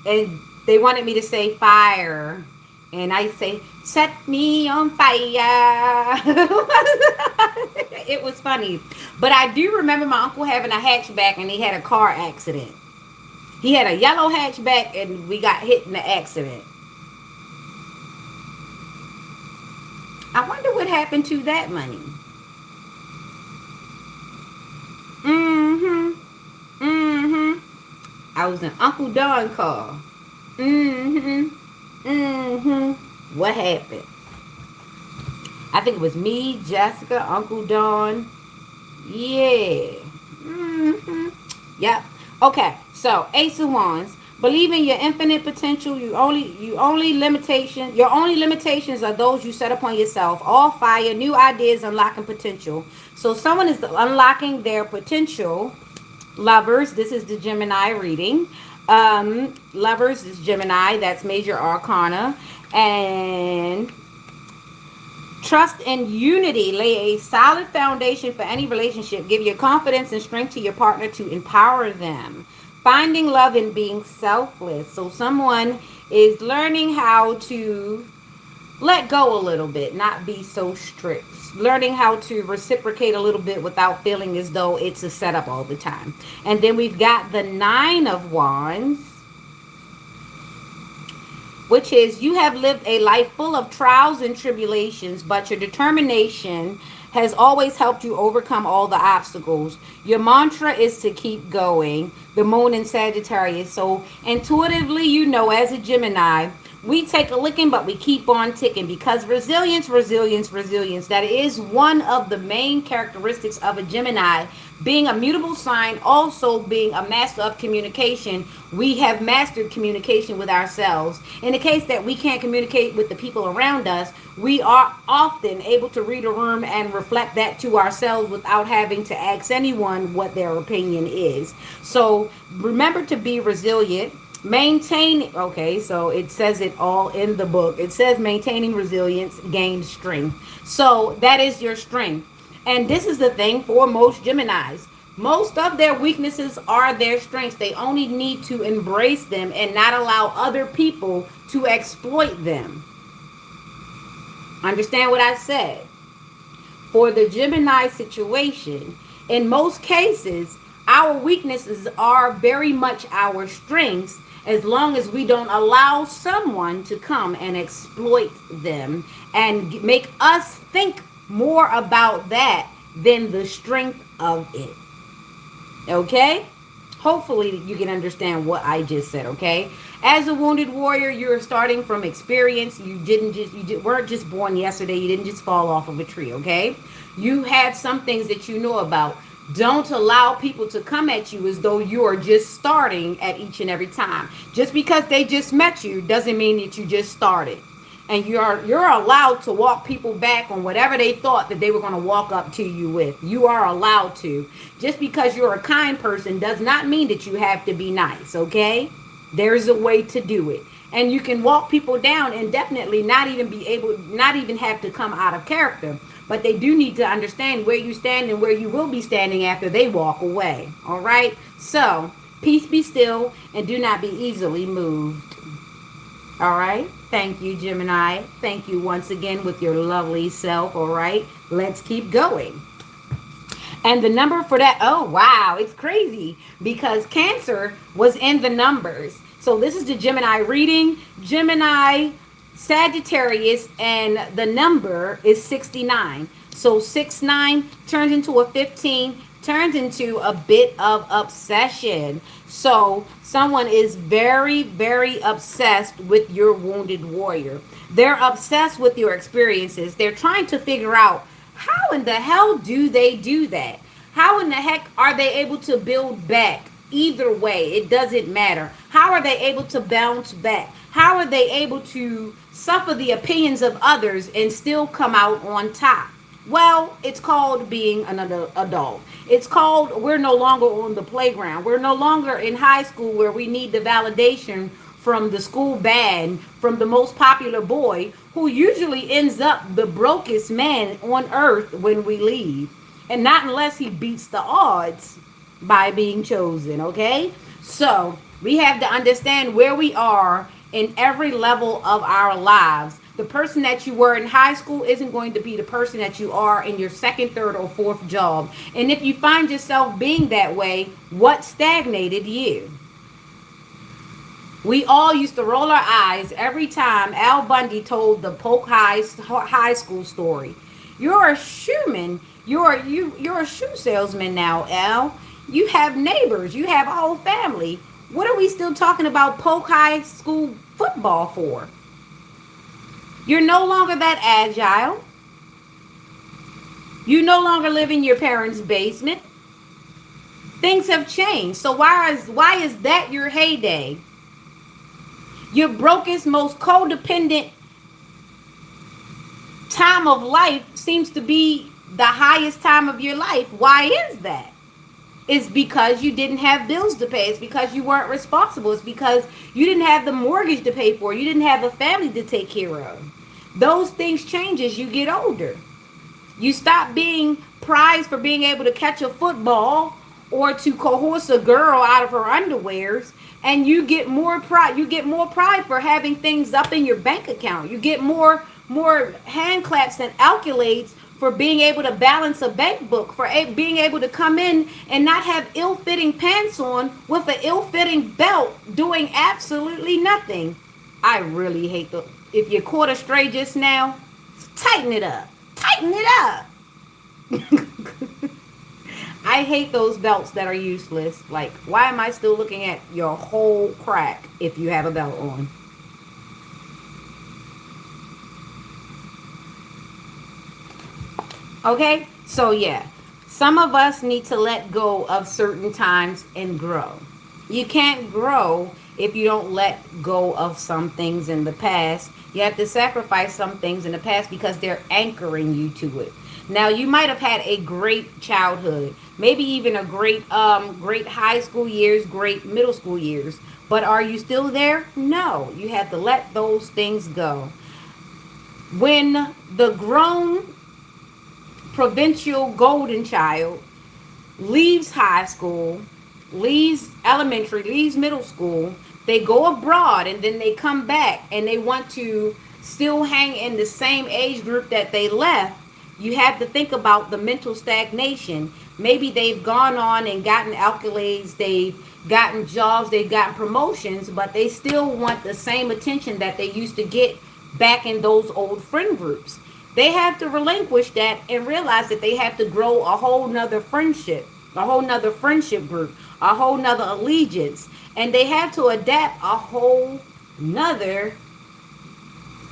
and they wanted me to say fire, and I say set me on fire. It was funny, but I do remember my uncle having a hatchback, and he had a car accident. He had a yellow hatchback, and we got hit in the accident. I wonder what happened to that money. Mm-hmm. Mm-hmm. I was in Uncle Don car. Mm-hmm. Mm-hmm. What happened? I think it was me, Jessica, Uncle Don. Yeah. Mm-hmm. Yep. Okay. So Ace of Wands. Believe in your infinite potential. Your only limitations are those you set upon yourself. All fire, new ideas, unlocking potential. So someone is unlocking their potential. Lovers, this is the Gemini reading. Lovers is Gemini, that's major arcana. And trust and unity lay a solid foundation for any relationship. Give your confidence and strength to your partner to empower them. Finding love in being selfless. So someone is learning how to let go a little bit, not be so strict. Learning how to reciprocate a little bit without feeling as though it's a setup all the time. And then we've got the Nine of Wands, which is you have lived a life full of trials and tribulations, but your determination has always helped you overcome all the obstacles. Your mantra is to keep going. The moon in Sagittarius. So intuitively, you know, as a Gemini, we take a licking, but we keep on ticking because resilience, resilience, resilience. That is one of the main characteristics of a Gemini. Being a mutable sign, also being a master of communication, we have mastered communication with ourselves. In the case that we can't communicate with the people around us, we are often able to read a room and reflect that to ourselves without having to ask anyone what their opinion is. So remember to be resilient. Maintain, okay, so it says it all in the book. It says maintaining resilience gains strength. So that is your strength. And this is the thing for most Geminis. Most of their weaknesses are their strengths. They only need to embrace them and not allow other people to exploit them. Understand what I said? For the Gemini situation, in most cases, Our weaknesses are very much our strengths as long as we don't allow someone to come and exploit them and make us think more about that than the strength of it. Okay? Hopefully you can understand what I just said, okay? As a wounded warrior, you're starting from experience. Weren't just born yesterday. You didn't just fall off of a tree, okay? You have some things that you know about. Don't allow people to come at you as though you are just starting at each and every time. Just because they just met you doesn't mean that you just started. And you're allowed to walk people back on whatever they thought that they were going to walk up to you with. You are allowed to. Just because you're a kind person does not mean that you have to be nice, okay? There's a way to do it. And you can walk people down and definitely not even have to come out of character. But they do need to understand where you stand and where you will be standing after they walk away. All right? So, peace be still and do not be easily moved. All right? Thank you, Gemini. Thank you once again with your lovely self. All right? Let's keep going. And the number for that, oh, wow, it's crazy because Cancer was in the numbers. So this is the Gemini reading. Gemini, Sagittarius, and the number is 69. So 69 turns into a 15, turns into a bit of obsession. So someone is very, very obsessed with your wounded warrior. They're obsessed with your experiences. They're trying to figure out how in the hell do they do that? How in the heck are they able to build back? Either way, it doesn't matter. How are they able to bounce back? How are they able to suffer the opinions of others and still come out on top? Well, it's called being another adult. It's called we're no longer on the playground. We're no longer in high school where we need the validation from the school band, from the most popular boy, who usually ends up the brokest man on earth when we leave. And not unless he beats the odds by being chosen, okay? So we have to understand where we are in every level of our lives. The person that you were in high school isn't going to be the person that you are in your second, third, or fourth job. And if you find yourself being that way, what stagnated you? We all used to roll our eyes every time Al Bundy told the Polk High School story. You're a shoeman. You're a shoe salesman now, Al. You have neighbors. You have a whole family. What are we still talking about Polk High School football for? You're no longer that agile. You no longer live in your parents' basement. Things have changed. So why is that your heyday? Your brokest, most codependent time of life seems to be the highest time of your life. Why is that? It's because you didn't have bills to pay. It's because you weren't responsible. It's because you didn't have the mortgage to pay for. You didn't have a family to take care of. Those things change as you get older. You stop being prized for being able to catch a football or to coerce a girl out of her underwears. And you get more pride. You get more pride for having things up in your bank account. You get more hand claps and accolades for being able to balance a bank book, for being able to come in and not have ill-fitting pants on with an ill-fitting belt doing absolutely nothing. I really hate the... If you caught a stray just now, tighten it up. Tighten it up. I hate those belts that are useless. Like, why am I still looking at your whole crack if you have a belt on? Okay, so yeah, some of us need to let go of certain times and grow. You can't grow if you don't let go of some things in the past. You have to sacrifice some things in the past because they're anchoring you to it. Now, you might have had a great childhood, maybe even a great high school years, great middle school years. But are you still there? No, you have to let those things go. When the grown provincial golden child leaves high school, leaves elementary, leaves middle school, they go abroad and then they come back and they want to still hang in the same age group that they left. You have to think about the mental stagnation. Maybe they've gone on and gotten accolades, they've gotten jobs, they've gotten promotions, but they still want the same attention that they used to get back in those old friend groups. They have to relinquish that and realize that they have to grow a whole nother friendship, a whole nother friendship group, a whole nother allegiance. And they have to adapt a whole nother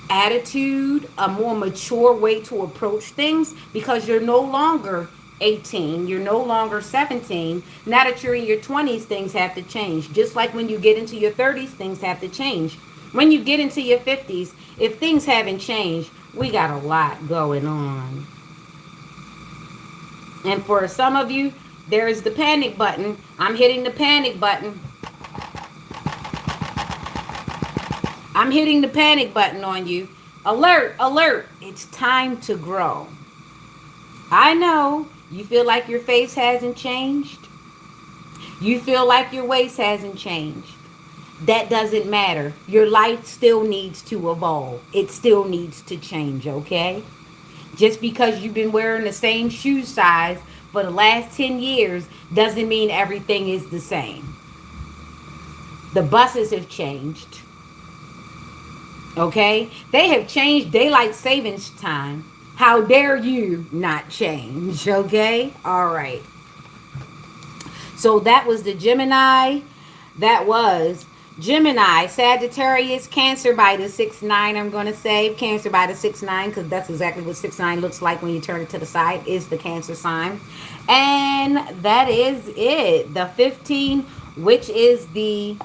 attitude, a more mature way to approach things, because you're no longer 18, you're no longer 17. Now that you're in your 20s, things have to change. Just like when you get into your 30s, things have to change. When you get into your 50s, if things haven't changed, we got a lot going on. And for some of you, there's the panic button. I'm hitting the panic button. I'm hitting the panic button on you. Alert, alert. It's time to grow. I know you feel like your face hasn't changed. You feel like your waist hasn't changed. That doesn't matter. Your life still needs to evolve. It still needs to change, okay? Just because you've been wearing the same shoe size for the last 10 years doesn't mean everything is the same. The buses have changed. Okay? They have changed daylight savings time. How dare you not change? Okay? All right. So that was the Gemini. That was Gemini, Sagittarius, Cancer by the 6-9. I'm going to say Cancer by the 6-9 because that's exactly what 6-9 looks like when you turn it to the side, is the Cancer sign. And that is it. The 15, which is the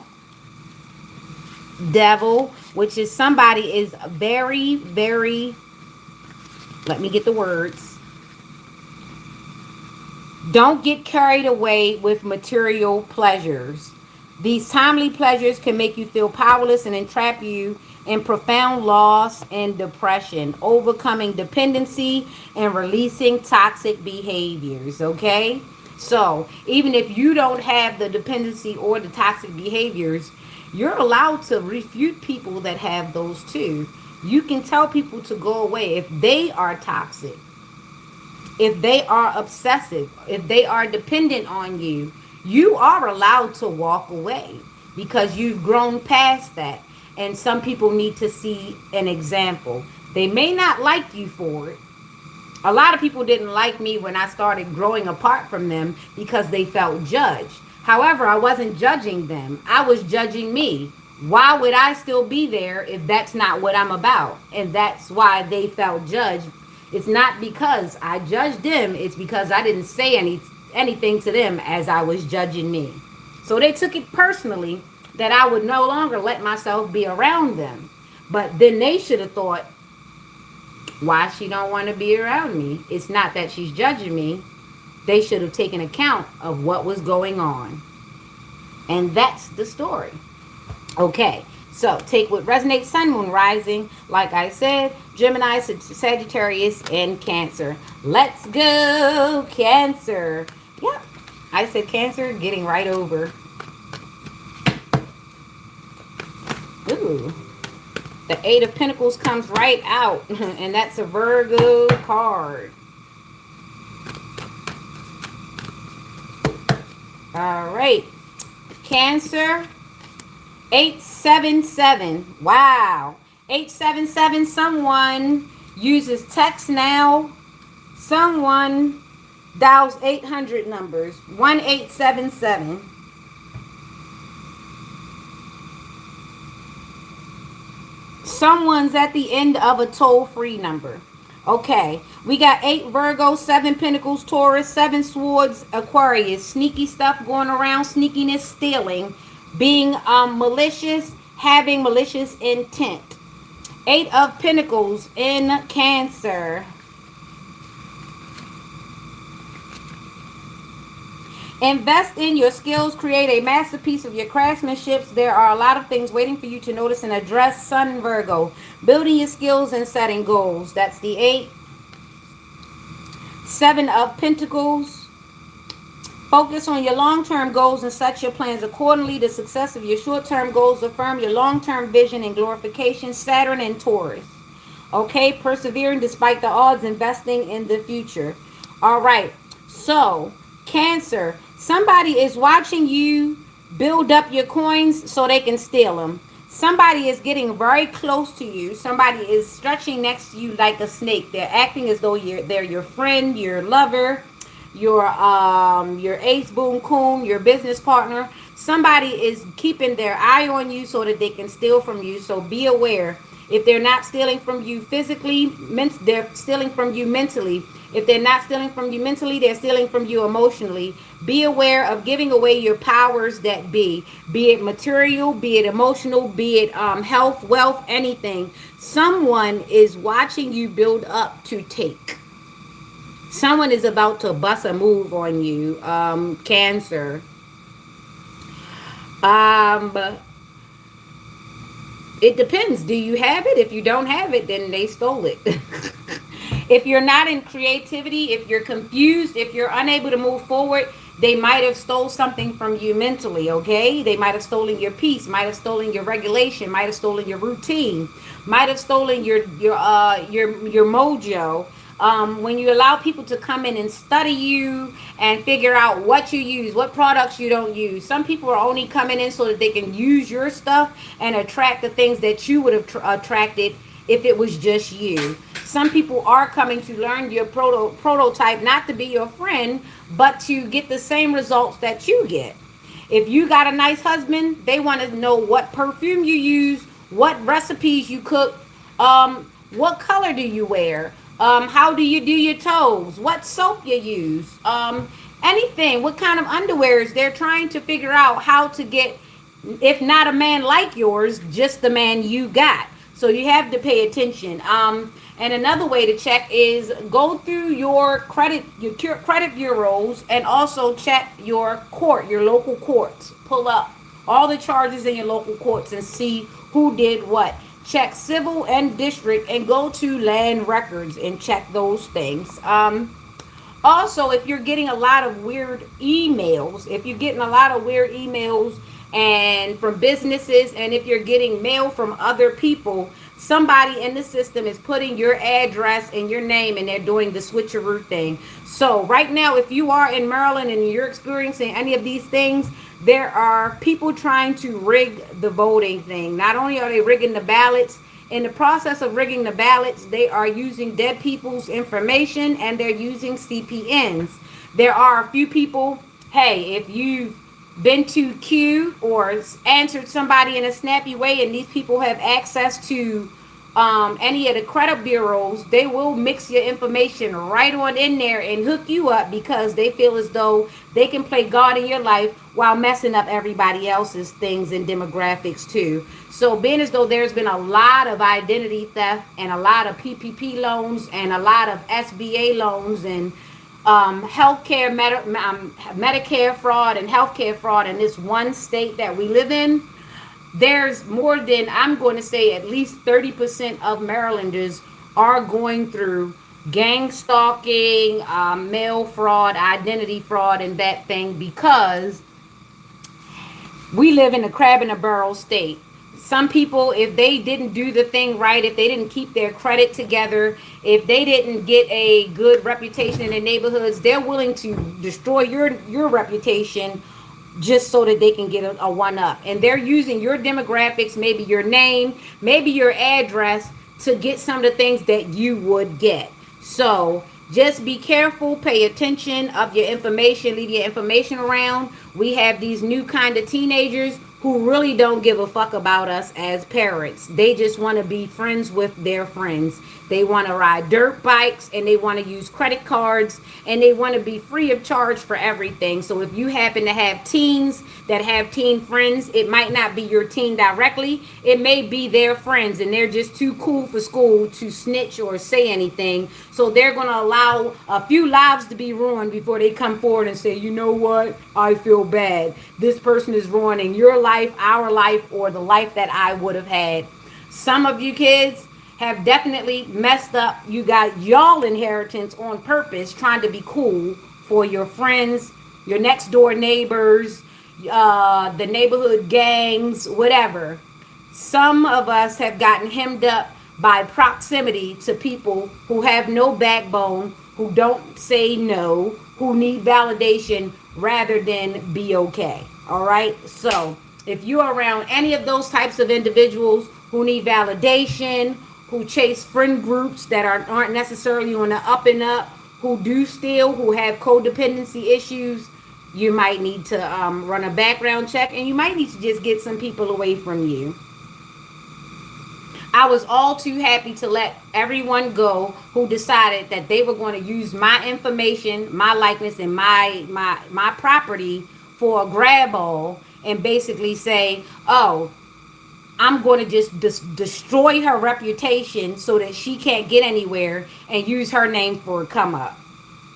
Devil, which is somebody is very, very, let me get the words. Don't get carried away with material pleasures. These timely pleasures can make you feel powerless and entrap you in profound loss and depression, overcoming dependency and releasing toxic behaviors, okay? So, even if you don't have the dependency or the toxic behaviors, you're allowed to refute people that have those too. You can tell people to go away if they are toxic, if they are obsessive, if they are dependent on you. You are allowed to walk away because you've grown past that. And some people need to see an example. They may not like you for it. A lot of people didn't like me when I started growing apart from them because they felt judged. However, I wasn't judging them. I was judging me. Why would I still be there if that's not what I'm about? And that's why they felt judged. It's not because I judged them. It's because I didn't say anything to them as I was judging me. So they took it personally that I would no longer let myself be around them. But then they should have thought, why she don't want to be around me? It's not that she's judging me. They should have taken account of what was going on. And that's the story. Okay, so take what resonates. Sun, Moon, Rising. Like I said, Gemini, Sagittarius, and Cancer. Let's go, Cancer. Yep, I said Cancer, getting right over. Ooh, the 8 of Pentacles comes right out. And that's a Virgo card. All right, Cancer, 877. Wow, 877. Someone uses text now. Someone dials 800 numbers. 1877. Someone's at the end of a toll-free number. Okay, we got 8 Virgo, 7 Pentacles, Taurus, 7 Swords, Aquarius. Sneaky stuff going around, sneakiness, stealing, being malicious, having malicious intent. 8 of Pentacles in Cancer. Invest in your skills. Create a masterpiece of your craftsmanship. There are a lot of things waiting for you to notice and address. Sun and Virgo. Building your skills and setting goals. That's the 8. 7 of Pentacles. Focus on your long-term goals and set your plans accordingly. The success of your short-term goals affirm your long-term vision and glorification. Saturn and Taurus. Okay, persevering despite the odds, investing in the future. All right. So, Cancer, somebody is watching you build up your coins so they can steal them. Somebody is getting very close to you. Somebody is stretching next to you like a snake. They're acting as though they're your friend, your lover, your ace boom coon, your business partner. Somebody is keeping their eye on you so that they can steal from you. So be aware. If they're not stealing from you physically, they're stealing from you mentally. If they're not stealing from you mentally, they're stealing from you emotionally. Be aware of giving away your powers that be it material, be it emotional, be it health, wealth, anything. Someone is watching you build up to take. Someone is about to bust a move on you. Cancer. Um, it depends. Do you have it? If you don't have it, then they stole it. If you're not in creativity, if you're confused, if you're unable to move forward, they might have stole something from you mentally. Okay, they might have stolen your peace, might have stolen your regulation, might have stolen your routine, might have stolen your mojo. When you allow people to come in and study you and figure out what you use, what products you don't use. Some people are only coming in so that they can use your stuff and attract the things that you would have attracted if it was just you. Some people are coming to learn your prototype, not to be your friend, but to get the same results that you get. If you got a nice husband, they want to know what perfume you use, what recipes you cook, what color do you wear, how do you do your toes, what soap you use, anything, what kind of underwears. They're trying to figure out how to get, if not a man like yours, just the man you got. So you have to pay attention. And another way to check is go through your credit bureaus, and also check your local courts. Pull up all the charges in your local courts and see who did what. Check civil and district, and go to land records and check those things. Also, if you're getting a lot of weird emails, if you're getting a lot of weird emails and from businesses, and if you're getting mail from other people, somebody in the system is putting your address and your name, and they're doing the switcheroo thing. So right now, if you are in Maryland and you're experiencing any of these things, there are people trying to rig the voting thing. Not only are they rigging the ballots, in the process of rigging the ballots, they are using dead people's information, and they're using CPNs. There are a few people, hey, if you've been too cute or answered somebody in a snappy way, and these people have access to any of the credit bureaus, they will mix your information right on in there and hook you up, because they feel as though they can play God in your life while messing up everybody else's things and demographics too. So being as though there's been a lot of identity theft and a lot of PPP loans and a lot of SBA loans and healthcare, Medicare fraud and healthcare fraud in this one state that we live in, there's more than, I'm going to say, at least 30% of Marylanders are going through gang stalking, mail fraud, identity fraud, and that thing, because we live in a crab in a barrel state. Some people, if they didn't do the thing right, if they didn't keep their credit together, if they didn't get a good reputation in the neighborhoods, they're willing to destroy your reputation just so that they can get a one up. And they're using your demographics, maybe your name, maybe your address, to get some of the things that you would get. So just be careful, pay attention of your information, leave your information around. We have these new kind of teenagers who really don't give a fuck about us as parents. They just want to be friends with their friends. They want to ride dirt bikes, and they want to use credit cards, and they want to be free of charge for everything. So if you happen to have teens that have teen friends, it might not be your teen directly. It may be their friends, and they're just too cool for school to snitch or say anything. So they're going to allow a few lives to be ruined before they come forward and say, you know what, I feel bad. This person is ruining your life, our life, or the life that I would have had. Some of you kids have definitely messed up. You got y'all inheritance on purpose, trying to be cool for your friends, your next door neighbors, the neighborhood gangs, whatever. Some of us have gotten hemmed up by proximity to people who have no backbone, who don't say no, who need validation rather than be okay. All right. So if you're around any of those types of individuals who need validation, who chase friend groups that aren't necessarily on the up and up, who do steal, who have codependency issues, you might need to run a background check, and you might need to just get some people away from you. I was all too happy to let everyone go who decided that they were going to use my information, my likeness, and my property for a grab all, and basically say, "Oh, I'm going to just destroy her reputation so that she can't get anywhere and use her name for a come up."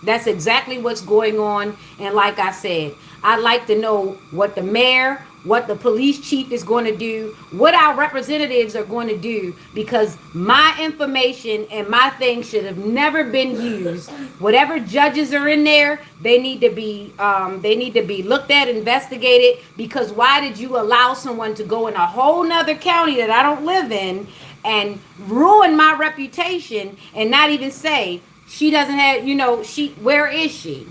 That's exactly what's going on. And like I said, I'd like to know what the mayor, what the police chief is going to do, what our representatives are going to do, because my information and my things should have never been used. Whatever judges are in there, they need to be looked at, investigated. Because why did you allow someone to go in a whole nother county that I don't live in and ruin my reputation and not even say, she doesn't have, where is she?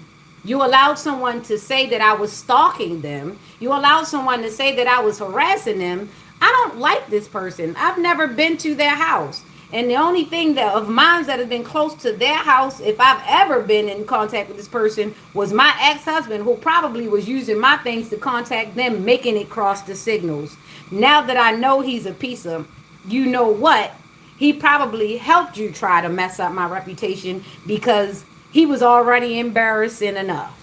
You allowed someone to say that I was stalking them. You allowed someone to say that I was harassing them. I don't like this person. I've never been to their house. And the only thing that of mine that has been close to their house, if I've ever been in contact with this person, was my ex-husband, who probably was using my things to contact them, making it cross the signals. Now that I know he's a piece of, you know what, he probably helped you try to mess up my reputation because he was already embarrassing enough.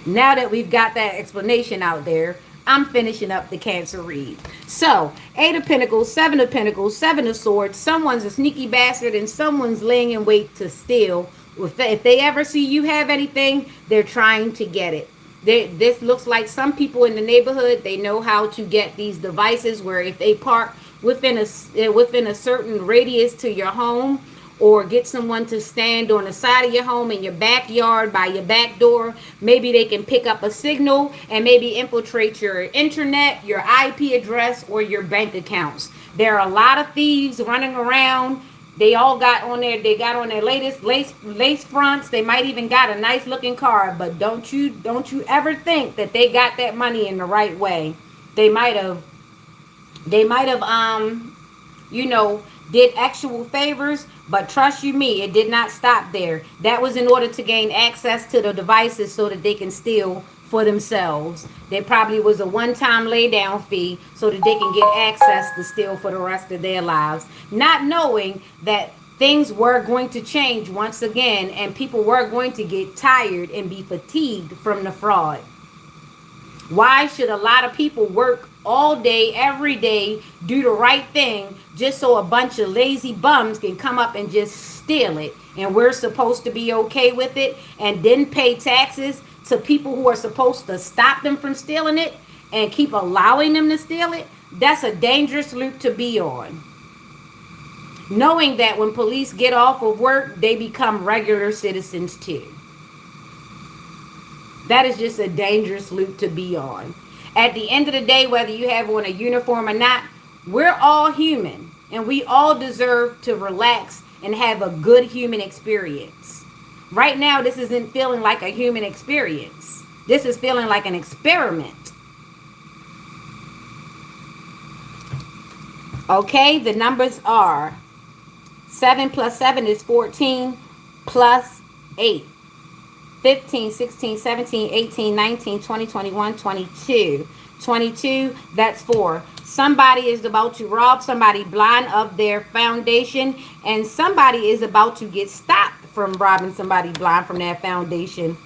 Now that we've got that explanation out there, I'm finishing up the Cancer read. So, 8 of Pentacles, 7 of Pentacles, 7 of Swords. Someone's a sneaky bastard and someone's laying in wait to steal. If they ever see you have anything, they're trying to get it. This looks like some people in the neighborhood, they know how to get these devices where if they park within a certain radius to your home, or get someone to stand on the side of your home in your backyard by your back door, maybe they can pick up a signal and maybe infiltrate your internet, your IP address, or your bank accounts. There are a lot of thieves running around. They got on their latest lace fronts. They might even got a nice looking car, but don't you ever think that they got that money in the right way. They might have did actual favors, but trust you me, it did not stop there. That was in order to gain access to the devices so that they can steal for themselves. There probably was a one-time lay down fee so that they can get access to steal for the rest of their lives, not knowing that things were going to change once again and people were going to get tired and be fatigued from the fraud. Why should a lot of people work all day, every day, do the right thing, just so a bunch of lazy bums can come up and just steal it? And we're supposed to be okay with it and then pay taxes to people who are supposed to stop them from stealing it and keep allowing them to steal it? That's a dangerous loop to be on. Knowing that when police get off of work, they become regular citizens too. That is just a dangerous loop to be on. At the end of the day, whether you have on a uniform or not, we're all human. And we all deserve to relax and have a good human experience. Right now, this isn't feeling like a human experience. This is feeling like an experiment. Okay, the numbers are 7 plus 7 is 14 plus 8. 15, 16, 17, 18, 19, 20, 21, 22. 22, that's 4. Somebody is about to rob somebody blind of their foundation, and somebody is about to get stopped from robbing somebody blind from their foundation.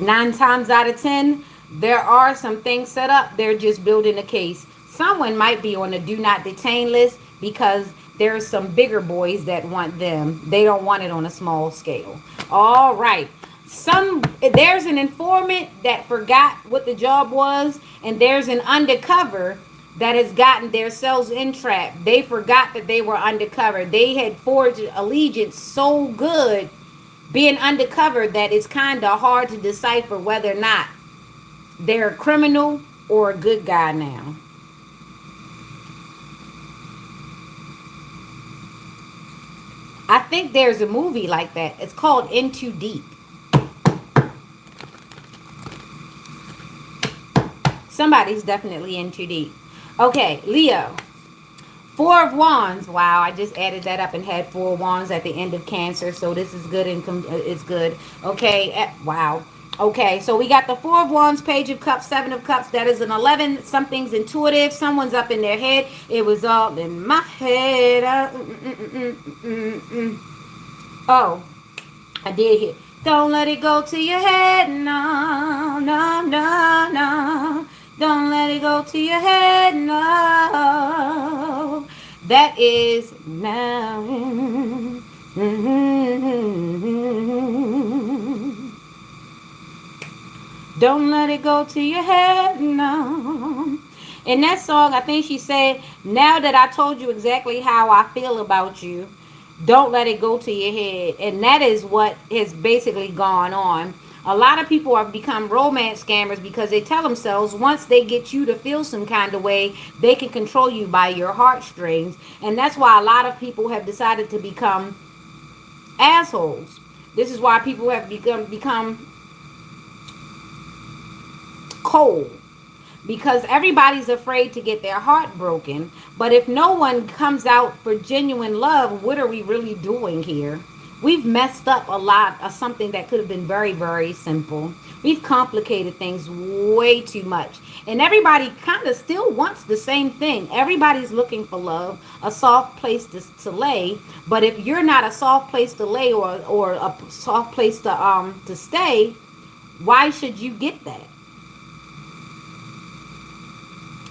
9 times out of 10, there are some things set up. They're just building a case. Someone might be on the do not detain list because there's some bigger boys that want them. They don't want it on a small scale. All right. There's an informant that forgot what the job was, and there's an undercover that has gotten themselves entrapped. They forgot that they were undercover. They had forged allegiance so good being undercover that it's kind of hard to decipher whether or not they're a criminal or a good guy now. I think there's a movie like that. It's called In Too Deep. Somebody's definitely in too deep. Okay, Leo. Four of Wands. Wow, I just added that up and had four wands at the end of Cancer. So this is good and it's good. Okay, wow. Okay, so we got the Four of Wands, Page of Cups, Seven of Cups. That is an 11. Something's intuitive. Someone's up in their head. It was all in my head. Oh, I did hear. Don't let it go to your head. No, no, no, no. Don't let it go to your head. No. That is now. Don't let it go to your head. No. In that song, I think she said, now that I told you exactly how I feel about you, don't let it go to your head. And that is what has basically gone on. A lot of people have become romance scammers because they tell themselves once they get you to feel some kind of way, they can control you by your heartstrings. And that's why a lot of people have decided to become assholes. This is why people have become cold, because everybody's afraid to get their heart broken. But if no one comes out for genuine love, what are we really doing here? We've messed up a lot of something that could have been very, very simple. We've complicated things way too much. And everybody kind of still wants the same thing. Everybody's looking for love, a soft place to lay. But if you're not a soft place to lay, or a soft place to stay, why should you get that?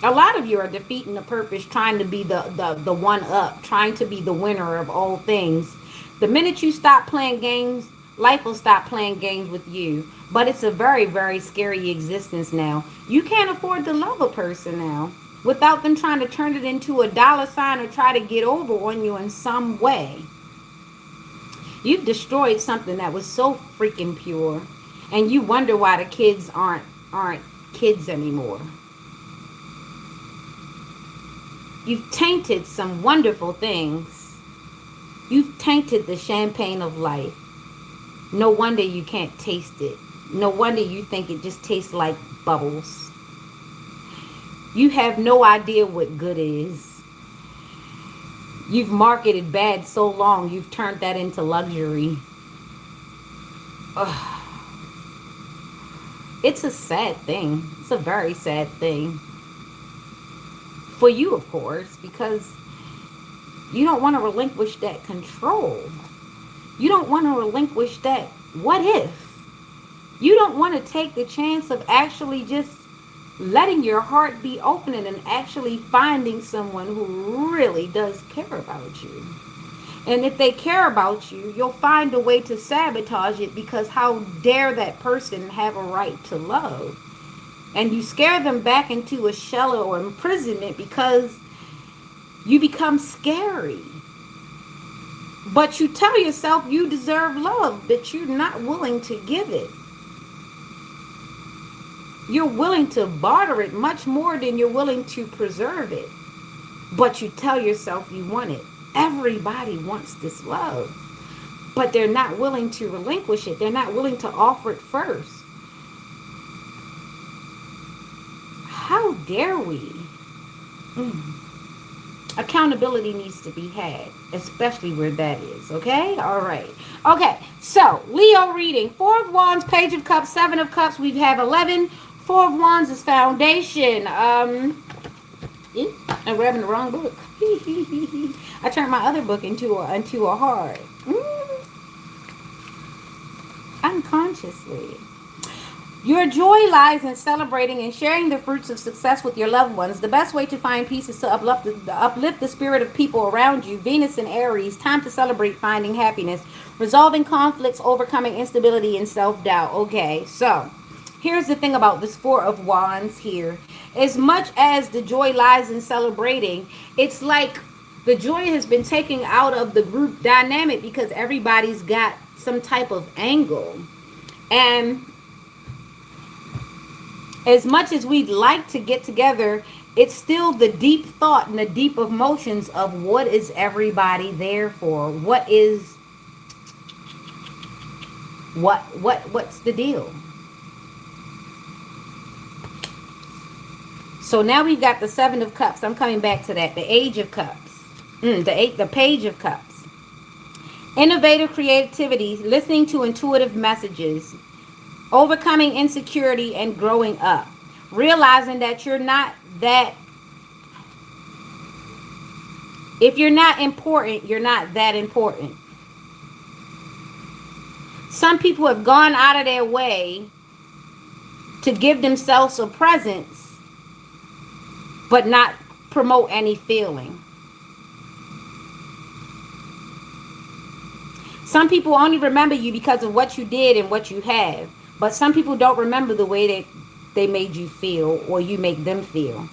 A lot of you are defeating the purpose, trying to be the one up, trying to be the winner of all things. The minute you stop playing games, life will stop playing games with you. But it's a very, very scary existence now. You can't afford to love a person now without them trying to turn it into a dollar sign or try to get over on you in some way. You've destroyed something that was so freaking pure. And you wonder why the kids aren't kids anymore. You've tainted some wonderful things. You've tainted the champagne of life. No wonder you can't taste it. No wonder you think it just tastes like bubbles. You have no idea what good is. You've marketed bad so long, you've turned that into luxury. Ugh. It's a sad thing. It's a very sad thing. For you, of course, because you don't want to relinquish that control. You don't want to relinquish that what if. You don't want to take the chance of actually just letting your heart be open and actually finding someone who really does care about you. And if they care about you, you'll find a way to sabotage it, because how dare that person have a right to love? And you scare them back into a shell or imprisonment because you become scary. But you tell yourself you deserve love, but you're not willing to give it. You're willing to barter it much more than you're willing to preserve it. But you tell yourself you want it. Everybody wants this love. But they're not willing to relinquish it. They're not willing to offer it first. How dare we? Accountability needs to be had, especially where that is. Okay? All right. Okay. So, Leo reading. Four of Wands, Page of Cups, Seven of Cups. We have 11. Four of Wands is foundation. I'm grabbing the wrong book. I turned my other book into a heart. Unconsciously. Your joy lies in celebrating and sharing the fruits of success with your loved ones. The best way to find peace is to uplift the spirit of people around you. Venus and Aries, time to celebrate finding happiness, resolving conflicts, overcoming instability and self-doubt. Okay, so here's the thing about this Four of Wands here. As much as the joy lies in celebrating, it's like the joy has been taken out of the group dynamic because everybody's got some type of angle. And as much as we'd like to get together It's still the deep thought and the deep emotions of what is everybody there for? What's the deal? So now we've got the Seven of Cups. I'm coming back to that. The Age of Cups. The Page of Cups. Innovative creativity, listening to intuitive messages, overcoming insecurity and growing up. Realizing that you're not that, if you're not important, you're not that important. Some people have gone out of their way to give themselves a presence, but not promote any feeling. Some people only remember you because of what you did and what you have, but some people don't remember the way that they made you feel or you make them feel.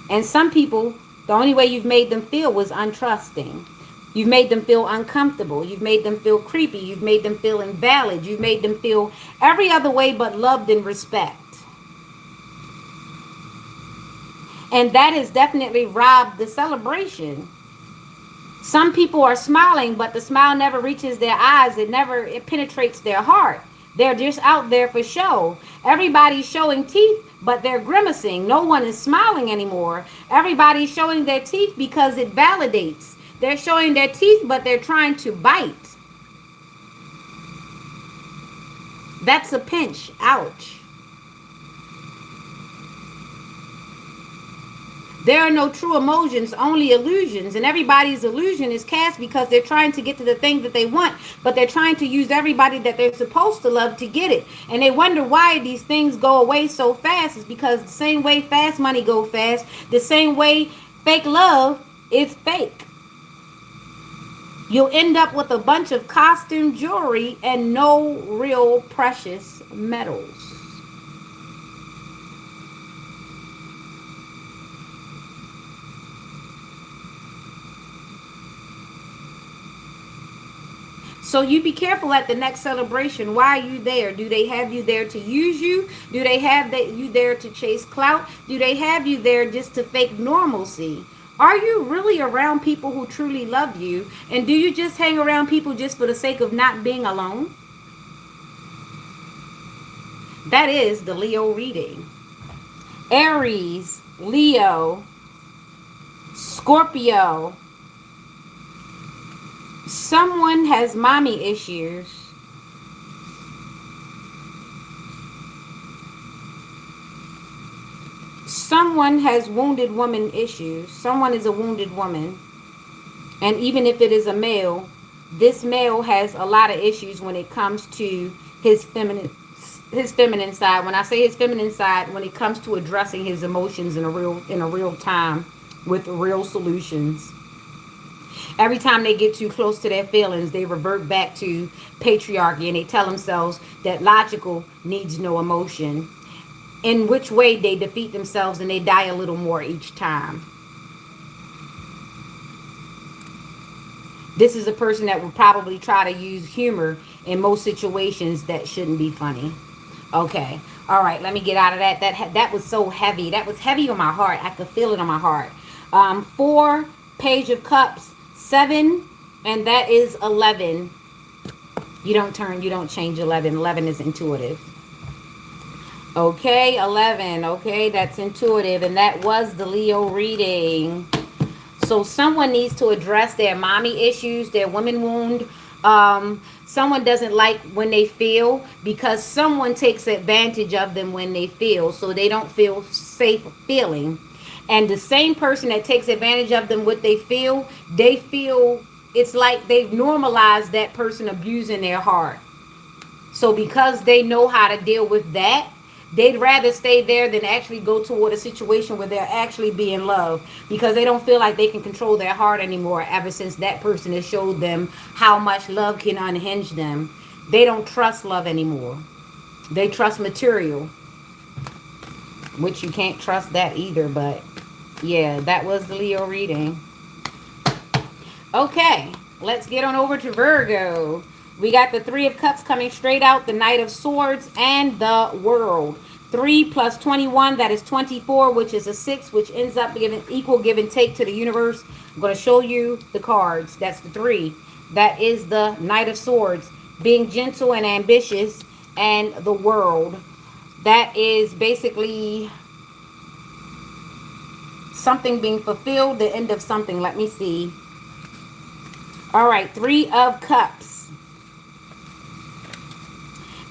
And some people, the only way you've made them feel was untrusting. You've made them feel uncomfortable. You've made them feel creepy. You've made them feel invalid. You've made them feel every other way but loved and respect. And that has definitely robbed the celebration. Some people are smiling, but the smile never reaches their eyes. It penetrates their heart. They're just out there for show. Everybody's showing teeth, but they're grimacing. No one is smiling anymore. Everybody's showing their teeth because it validates. They're showing their teeth, but they're trying to bite. That's a pinch. Ouch. There are no true emotions, only illusions. And everybody's illusion is cast because they're trying to get to the thing that they want, but they're trying to use everybody that they're supposed to love to get it. And they wonder why these things go away so fast. It's because the same way fast money go fast, the same way fake love is fake. You'll end up with a bunch of costume jewelry and no real precious metals. So you be careful at the next celebration. Why are you there? Do they have you there to use you? Do they have you there to chase clout? Do they have you there just to fake normalcy? Are you really around people who truly love you? And do you just hang around people just for the sake of not being alone? That is the Leo reading. Aries, Leo, Scorpio. Someone has mommy issues. Someone has wounded woman issues. Someone is a wounded woman. And even if it is a male, this male has a lot of issues when it comes to his feminine side. When I say his feminine side, when it comes to addressing his emotions in a real time with real solutions. Every time they get too close to their feelings, they revert back to patriarchy and they tell themselves that logical needs no emotion. In which way they defeat themselves and they die a little more each time. This is a person that will probably try to use humor in most situations that shouldn't be funny. Okay. All right. Let me get out of that. That was so heavy. That was heavy on my heart. I could feel it on my heart. 4, Page of Cups. 7, and that is 11. You don't change 11. 11 is intuitive. Okay, 11. Okay, that's intuitive, and that was the Leo reading. So someone needs to address their mommy issues, their woman wound. Someone doesn't like when they feel because someone takes advantage of them when they feel, so they don't feel safe feeling. And the same person that takes advantage of them, what they feel it's like they've normalized that person abusing their heart. So because they know how to deal with that, they'd rather stay there than actually go toward a situation where they're actually being loved, because they don't feel like they can control their heart anymore ever since that person has showed them how much love can unhinge them. They don't trust love anymore. They trust material, which you can't trust that either, but yeah, that was the Leo reading. Okay, let's get on over to Virgo. We got the 3 of Cups coming straight out, the Knight of Swords, and the World. 3 plus 21, that is 24, which is a 6, which ends up giving equal give and take to the universe. I'm going to show you the cards. That's the 3. That is the Knight of Swords, being gentle and ambitious, and the World. That is basically something being fulfilled, the end of something. Let me see. All right, 3 of Cups.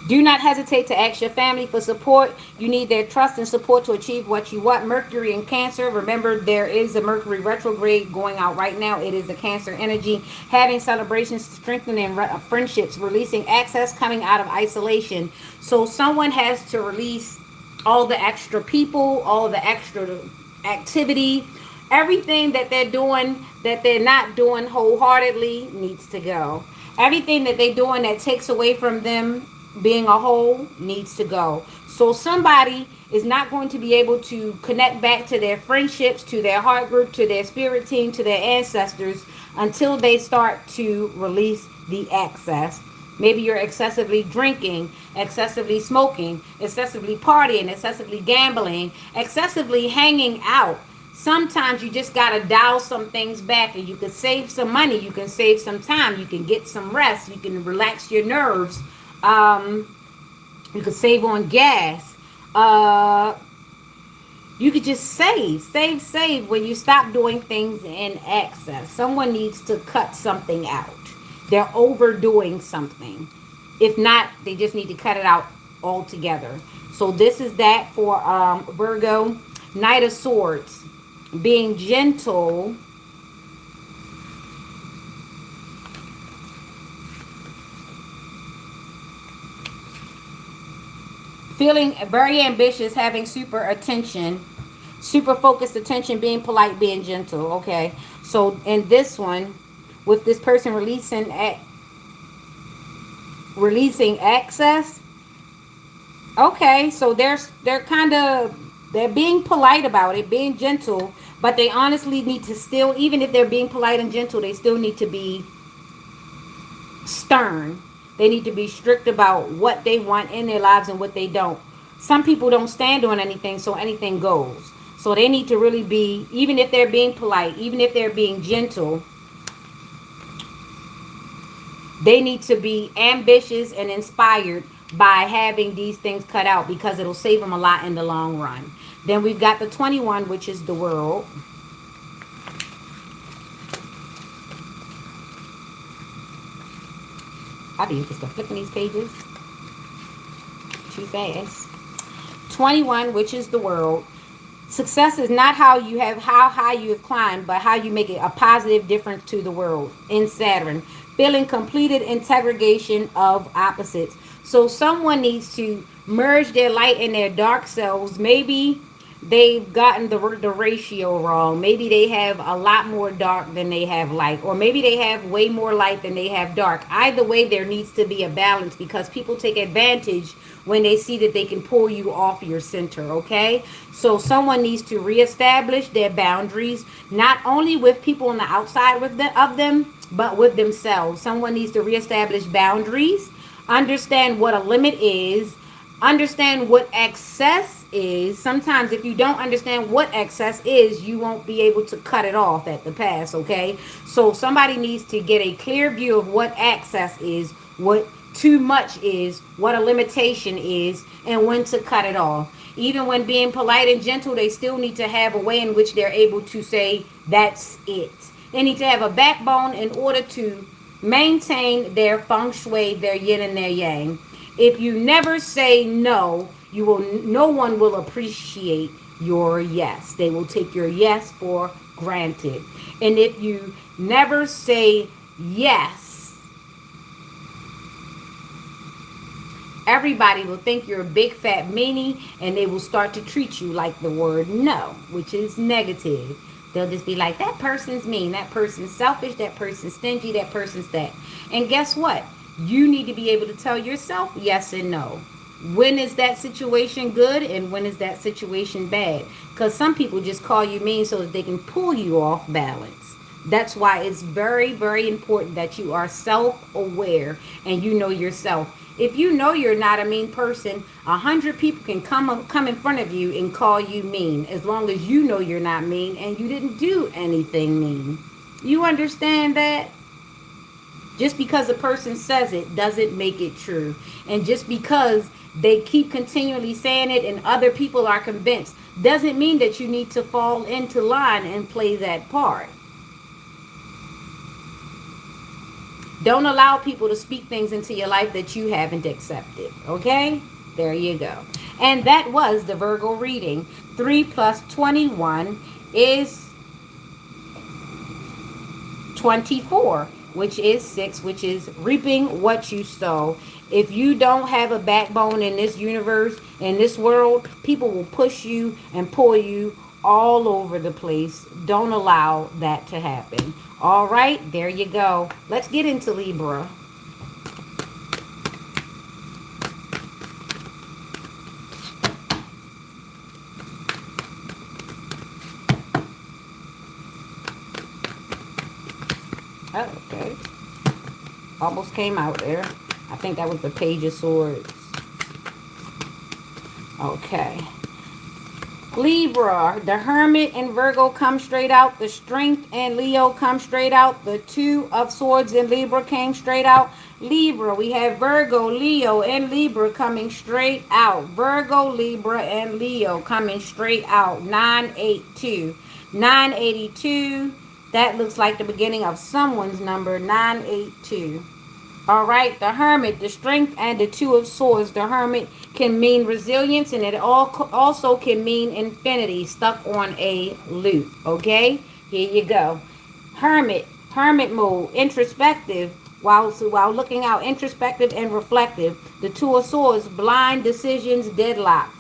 Do not hesitate to ask your family for support. You need their trust and support to achieve what you want. Mercury in Cancer. Remember, there is a Mercury retrograde going out right now. It is the Cancer energy. Having celebrations, strengthening friendships, releasing access, coming out of isolation. So someone has to release all the extra people, all the extra activity, everything that they're doing that they're not doing wholeheartedly needs to go. Everything that they're doing that takes away from them being a whole needs to go. So somebody is not going to be able to connect back to their friendships, to their heart group, to their spirit team, to their ancestors until they start to release the excess. Maybe you're excessively drinking, excessively smoking, excessively partying, excessively gambling, excessively hanging out. Sometimes you just got to dial some things back, and you can save some money. You can save some time. You can get some rest. You can relax your nerves. You could save on gas. You could just save when you stop doing things in excess. Someone needs to cut something out. They're overdoing something. If not, they just need to cut it out altogether. So this is that for Virgo. Knight of Swords, being gentle, feeling very ambitious, having super attention, super focused attention, being polite, being gentle. Okay, so in this one, with this person releasing excess. Okay, so they're being polite about it, being gentle, but they honestly need to still, even if they're being polite and gentle, they still need to be stern. They need to be strict about what they want in their lives and what they don't. Some people don't stand on anything, so anything goes. So they need to really be, even if they're being polite, even if they're being gentle, they need to be ambitious and inspired by having these things cut out, because it'll save them a lot in the long run. Then we've got the 21, which is the World. I'll be just flipping these pages too fast. 21, which is the World. Success is not how high you have climbed, but how you make it a positive difference to the world. In Saturn, feeling completed integration of opposites. So someone needs to merge their light and their dark selves. Maybe they've gotten the ratio wrong. Maybe they have a lot more dark than they have light, or maybe they have way more light than they have dark. Either way, there needs to be a balance, because people take advantage when they see that they can pull you off your center. Okay, so someone needs to reestablish their boundaries, not only with people on the outside of them, but with themselves. Someone needs to reestablish boundaries, understand what a limit is, understand what excess is. Sometimes if you don't understand what excess is, you won't be able to cut it off at the pass. Okay, so somebody needs to get a clear view of what excess is, what too much is, what a limitation is, and when to cut it off. Even when being polite and gentle, they still need to have a way in which they're able to say that's it. They need to have a backbone in order to maintain their feng shui, their yin and their yang. If you never say no, no one will appreciate your yes. They will take your yes for granted. And if you never say yes, everybody will think you're a big fat meanie, and they will start to treat you like the word no, which is negative. They'll just be like, that person's mean, that person's selfish, that person's stingy, that person's that. And guess what? You need to be able to tell yourself yes and no. When is that situation good and when is that situation bad? Because some people just call you mean so that they can pull you off balance. That's why it's very, very important that you are self-aware and you know yourself. If you know you're not a mean person, 100 people can come in front of you and call you mean, as long as you know you're not mean and you didn't do anything mean. You understand that? Just because a person says it doesn't make it true. And just because they keep continually saying it and other people are convinced doesn't mean that you need to fall into line and play that part. Don't allow people to speak things into your life that you haven't accepted. Okay? There you go. And that was the Virgo reading. 3 plus 21 is 24, which is 6, which is reaping what you sow. If you don't have a backbone in this universe, in this world, people will push you and pull you all over the place. Don't allow that to happen. All right, there you go. Let's get into Libra. Oh, okay. Almost came out there. I think that was the Page of Swords. Okay. Libra, the Hermit and Virgo come straight out. The Strength and Leo come straight out. The Two of Swords and Libra came straight out. Libra, we have Virgo, Leo, and Libra coming straight out. Virgo, Libra, and Leo coming straight out. 982. 982. That looks like the beginning of someone's number. 982. All right, the Hermit, the Strength, and the Two of Swords. The Hermit can mean resilience, and it also can mean infinity, stuck on a loop. Okay, here you go. Hermit mode, introspective, while looking out, introspective and reflective. The Two of Swords, blind decisions, deadlocked.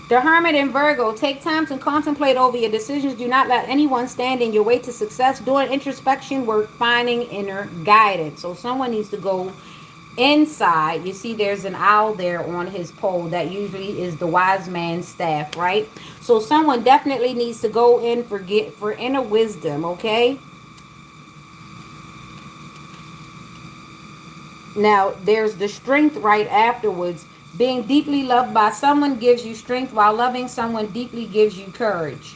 The Hermit in Virgo, take time to contemplate over your decisions. Do not let anyone stand in your way to success. Doing introspection work, finding inner guidance. So someone needs to go inside. You see there's an owl there on his pole. That usually is the wise man's staff, right? So someone definitely needs to go in for inner wisdom, okay? Now, there's the Strength right afterwards. Being deeply loved by someone gives you strength, while loving someone deeply gives you courage.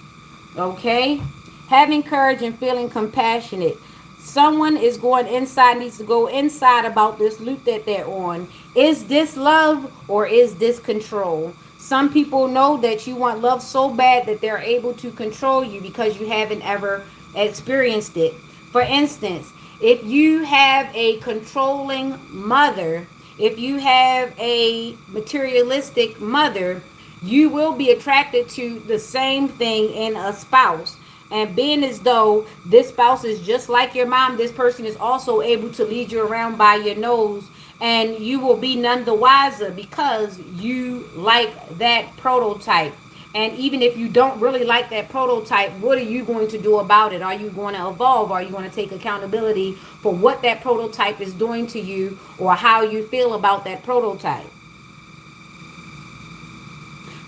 Okay? Having courage and feeling compassionate. Someone is going inside, needs to go inside about this loop that they're on. Is this love or is this control? Some people know that you want love so bad that they're able to control you because you haven't ever experienced it. For instance, if you have a controlling mother, if you have a materialistic mother, you will be attracted to the same thing in a spouse. And being as though this spouse is just like your mom, this person is also able to lead you around by your nose, and you will be none the wiser because you like that prototype. And even if you don't really like that prototype, what are you going to do about it? Are you going to evolve? Are you going to take accountability for what that prototype is doing to you or how you feel about that prototype?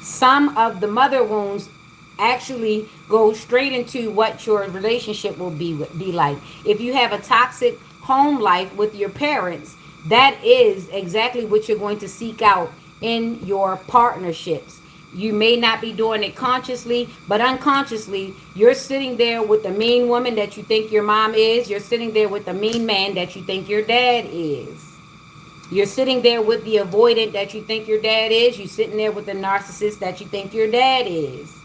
Some of the mother wounds actually go straight into what your relationship will be like. If you have a toxic home life with your parents, that is exactly what you're going to seek out in your partnerships. You may not be doing it consciously, but unconsciously, you're sitting there with the mean woman that you think your mom is. You're sitting there with the mean man that you think your dad is. You're sitting there with the avoidant that you think your dad is. You're sitting there with the narcissist that you think your dad is.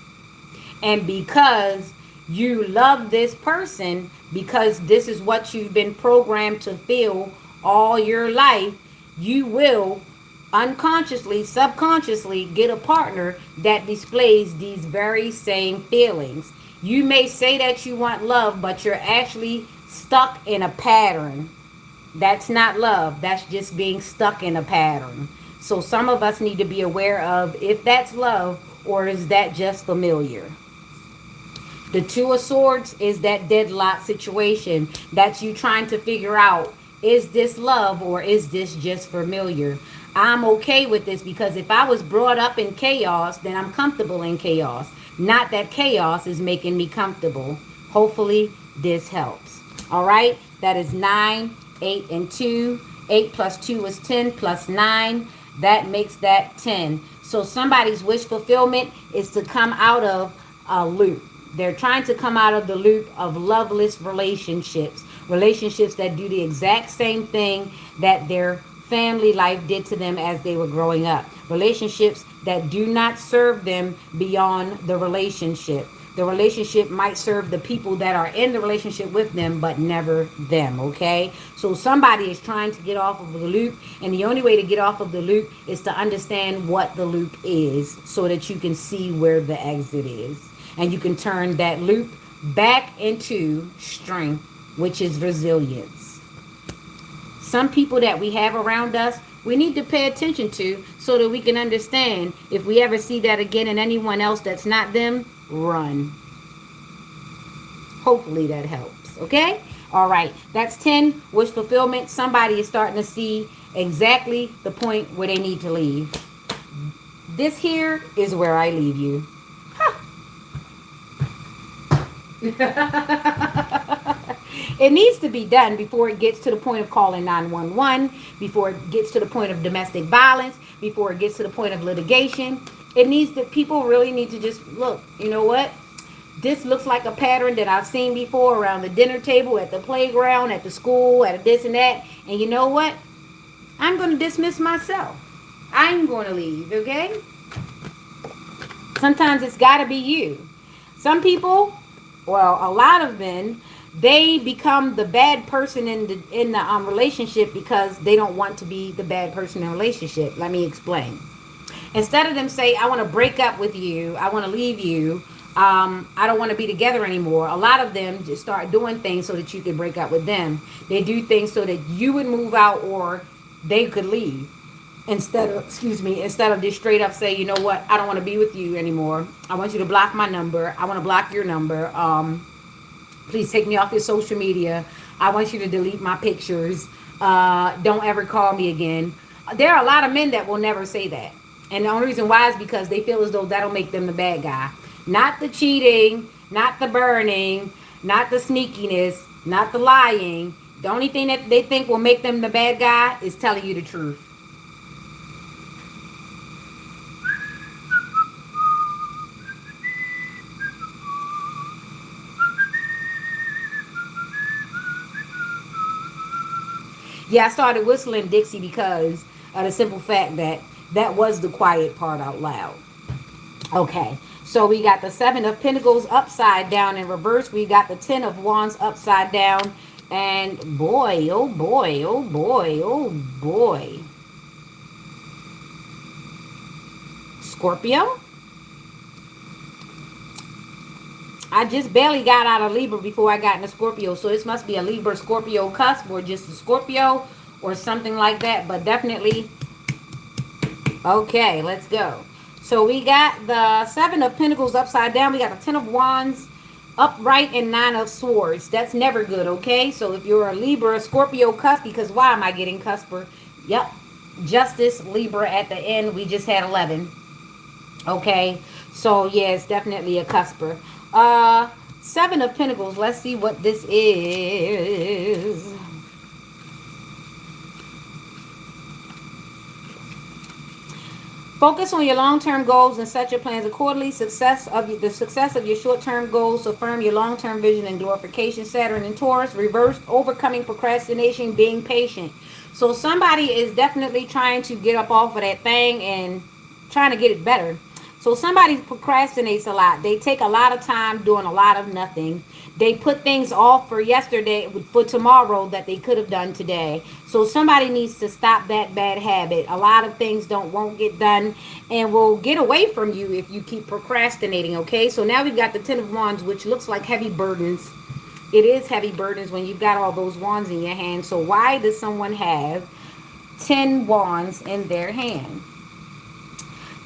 And because you love this person, because this is what you've been programmed to feel all your life, you will unconsciously, subconsciously get a partner that displays these very same feelings. You may say that you want love, but you're actually stuck in a pattern. That's not love. That's just being stuck in a pattern. So some of us need to be aware of if that's love or is that just familiar. The Two of Swords is that deadlock situation. That's you trying to figure out, is this love or is this just familiar? I'm okay with this because if I was brought up in chaos, then I'm comfortable in chaos. Not that chaos is making me comfortable. Hopefully, this helps. All right, that is 9, 8, and 2. 8 plus 2 is 10 plus 9. That makes that 10. So somebody's wish fulfillment is to come out of a loop. They're trying to come out of the loop of loveless relationships. Relationships that do the exact same thing that their family life did to them as they were growing up. Relationships that do not serve them beyond the relationship. The relationship might serve the people that are in the relationship with them, but never them, okay? So somebody is trying to get off of the loop, and the only way to get off of the loop is to understand what the loop is so that you can see where the exit is. And you can turn that loop back into strength, which is resilience. Some people that we have around us, we need to pay attention to so that we can understand if we ever see that again in anyone else that's not them, run. Hopefully that helps. Okay? All right. That's 10. Wish fulfillment. Somebody is starting to see exactly the point where they need to leave. This here is where I leave you. It needs to be done before it gets to the point of calling 911, before it gets to the point of domestic violence, before it gets to the point of litigation. It needs to, people really need to just look, you know what? This looks like a pattern that I've seen before around the dinner table, at the playground, at the school, at this and that. And you know what? I'm going to dismiss myself. I'm going to leave, okay? Sometimes it's got to be you. Some people, well, a lot of men, they become the bad person in the relationship because they don't want to be the bad person in a relationship. Let me explain. Instead of them say, I want to break up with you, I want to leave you, I don't want to be together anymore. A lot of them just start doing things so that you can break up with them. They do things so that you would move out or they could leave. Instead of just straight up say, you know what, I don't want to be with you anymore. I want you to block my number. I want to block your number. Please take me off your social media. I want you to delete my pictures. Don't ever call me again. There are a lot of men that will never say that. And the only reason why is because they feel as though that'll make them the bad guy. Not the cheating, not the burning, not the sneakiness, not the lying. The only thing that they think will make them the bad guy is telling you the truth. Yeah, I started whistling Dixie because of the simple fact that that was the quiet part out loud. Okay, so we got the 7 of Pentacles upside down in reverse. We got the 10 of Wands upside down. And boy, oh boy, oh boy, oh boy. Scorpio? I just barely got out of Libra before I got into Scorpio. So this must be a Libra-Scorpio cusp or just a Scorpio or something like that. But definitely, okay, let's go. So we got the 7 of Pentacles upside down. We got the 10 of Wands upright and 9 of Swords. That's never good, okay? So if you're a Libra, Scorpio cusp, because why am I getting cusper? Yep, Justice, Libra at the end. We just had 11. Okay, so yeah, it's definitely a cusper. 7 of Pentacles. Let's see what this is. Focus on your long-term goals and set your plans accordingly. The success of your short-term goals affirm your long-term vision and glorification. Saturn and Taurus, reversed, overcoming procrastination, being patient. So somebody is definitely trying to get up off of that thing and trying to get it better. So somebody procrastinates a lot. They take a lot of time doing a lot of nothing. They put things off for yesterday, for tomorrow that they could have done today. So somebody needs to stop that bad habit. A lot of things won't get done and will get away from you if you keep procrastinating, okay? So now we've got the 10 of Wands, which looks like heavy burdens. It is heavy burdens when you've got all those wands in your hand. So why does someone have 10 wands in their hand?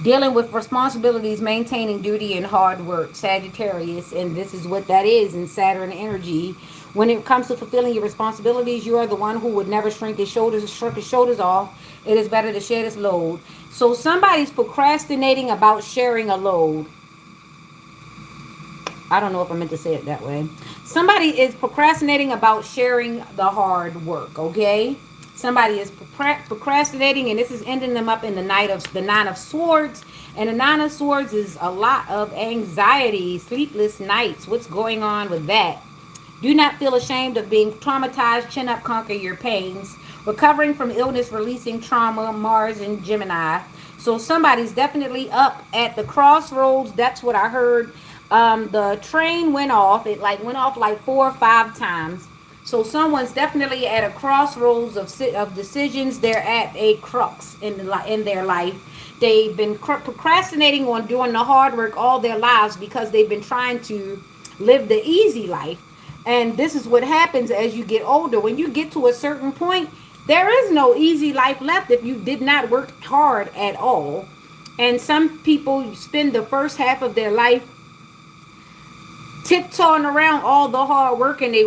Dealing with responsibilities, maintaining duty, and hard work, Sagittarius. And this is what that is in Saturn energy. When it comes to fulfilling your responsibilities, you are the one who would never shrink his shoulders off. It is better to share this load. So somebody's procrastinating about sharing a load. I don't know if I meant to say it that way. Somebody is procrastinating about sharing the hard work, okay? Somebody is procrastinating, and this is ending them up in the Nine of Swords. And the Nine of Swords is a lot of anxiety, sleepless nights. What's going on with that? Do not feel ashamed of being traumatized. Chin up, conquer your pains. Recovering from illness, releasing trauma, Mars and Gemini. So somebody's definitely up at the crossroads. That's what I heard. The train went off. It like went off like 4 or 5 times. So someone's definitely at a crossroads of decisions. They're at a crux in their life. They've been procrastinating on doing the hard work all their lives because they've been trying to live the easy life. And this is what happens as you get older. When you get to a certain point, there is no easy life left if you did not work hard at all. And some people spend the first half of their life tiptoeing around all the hard work, and they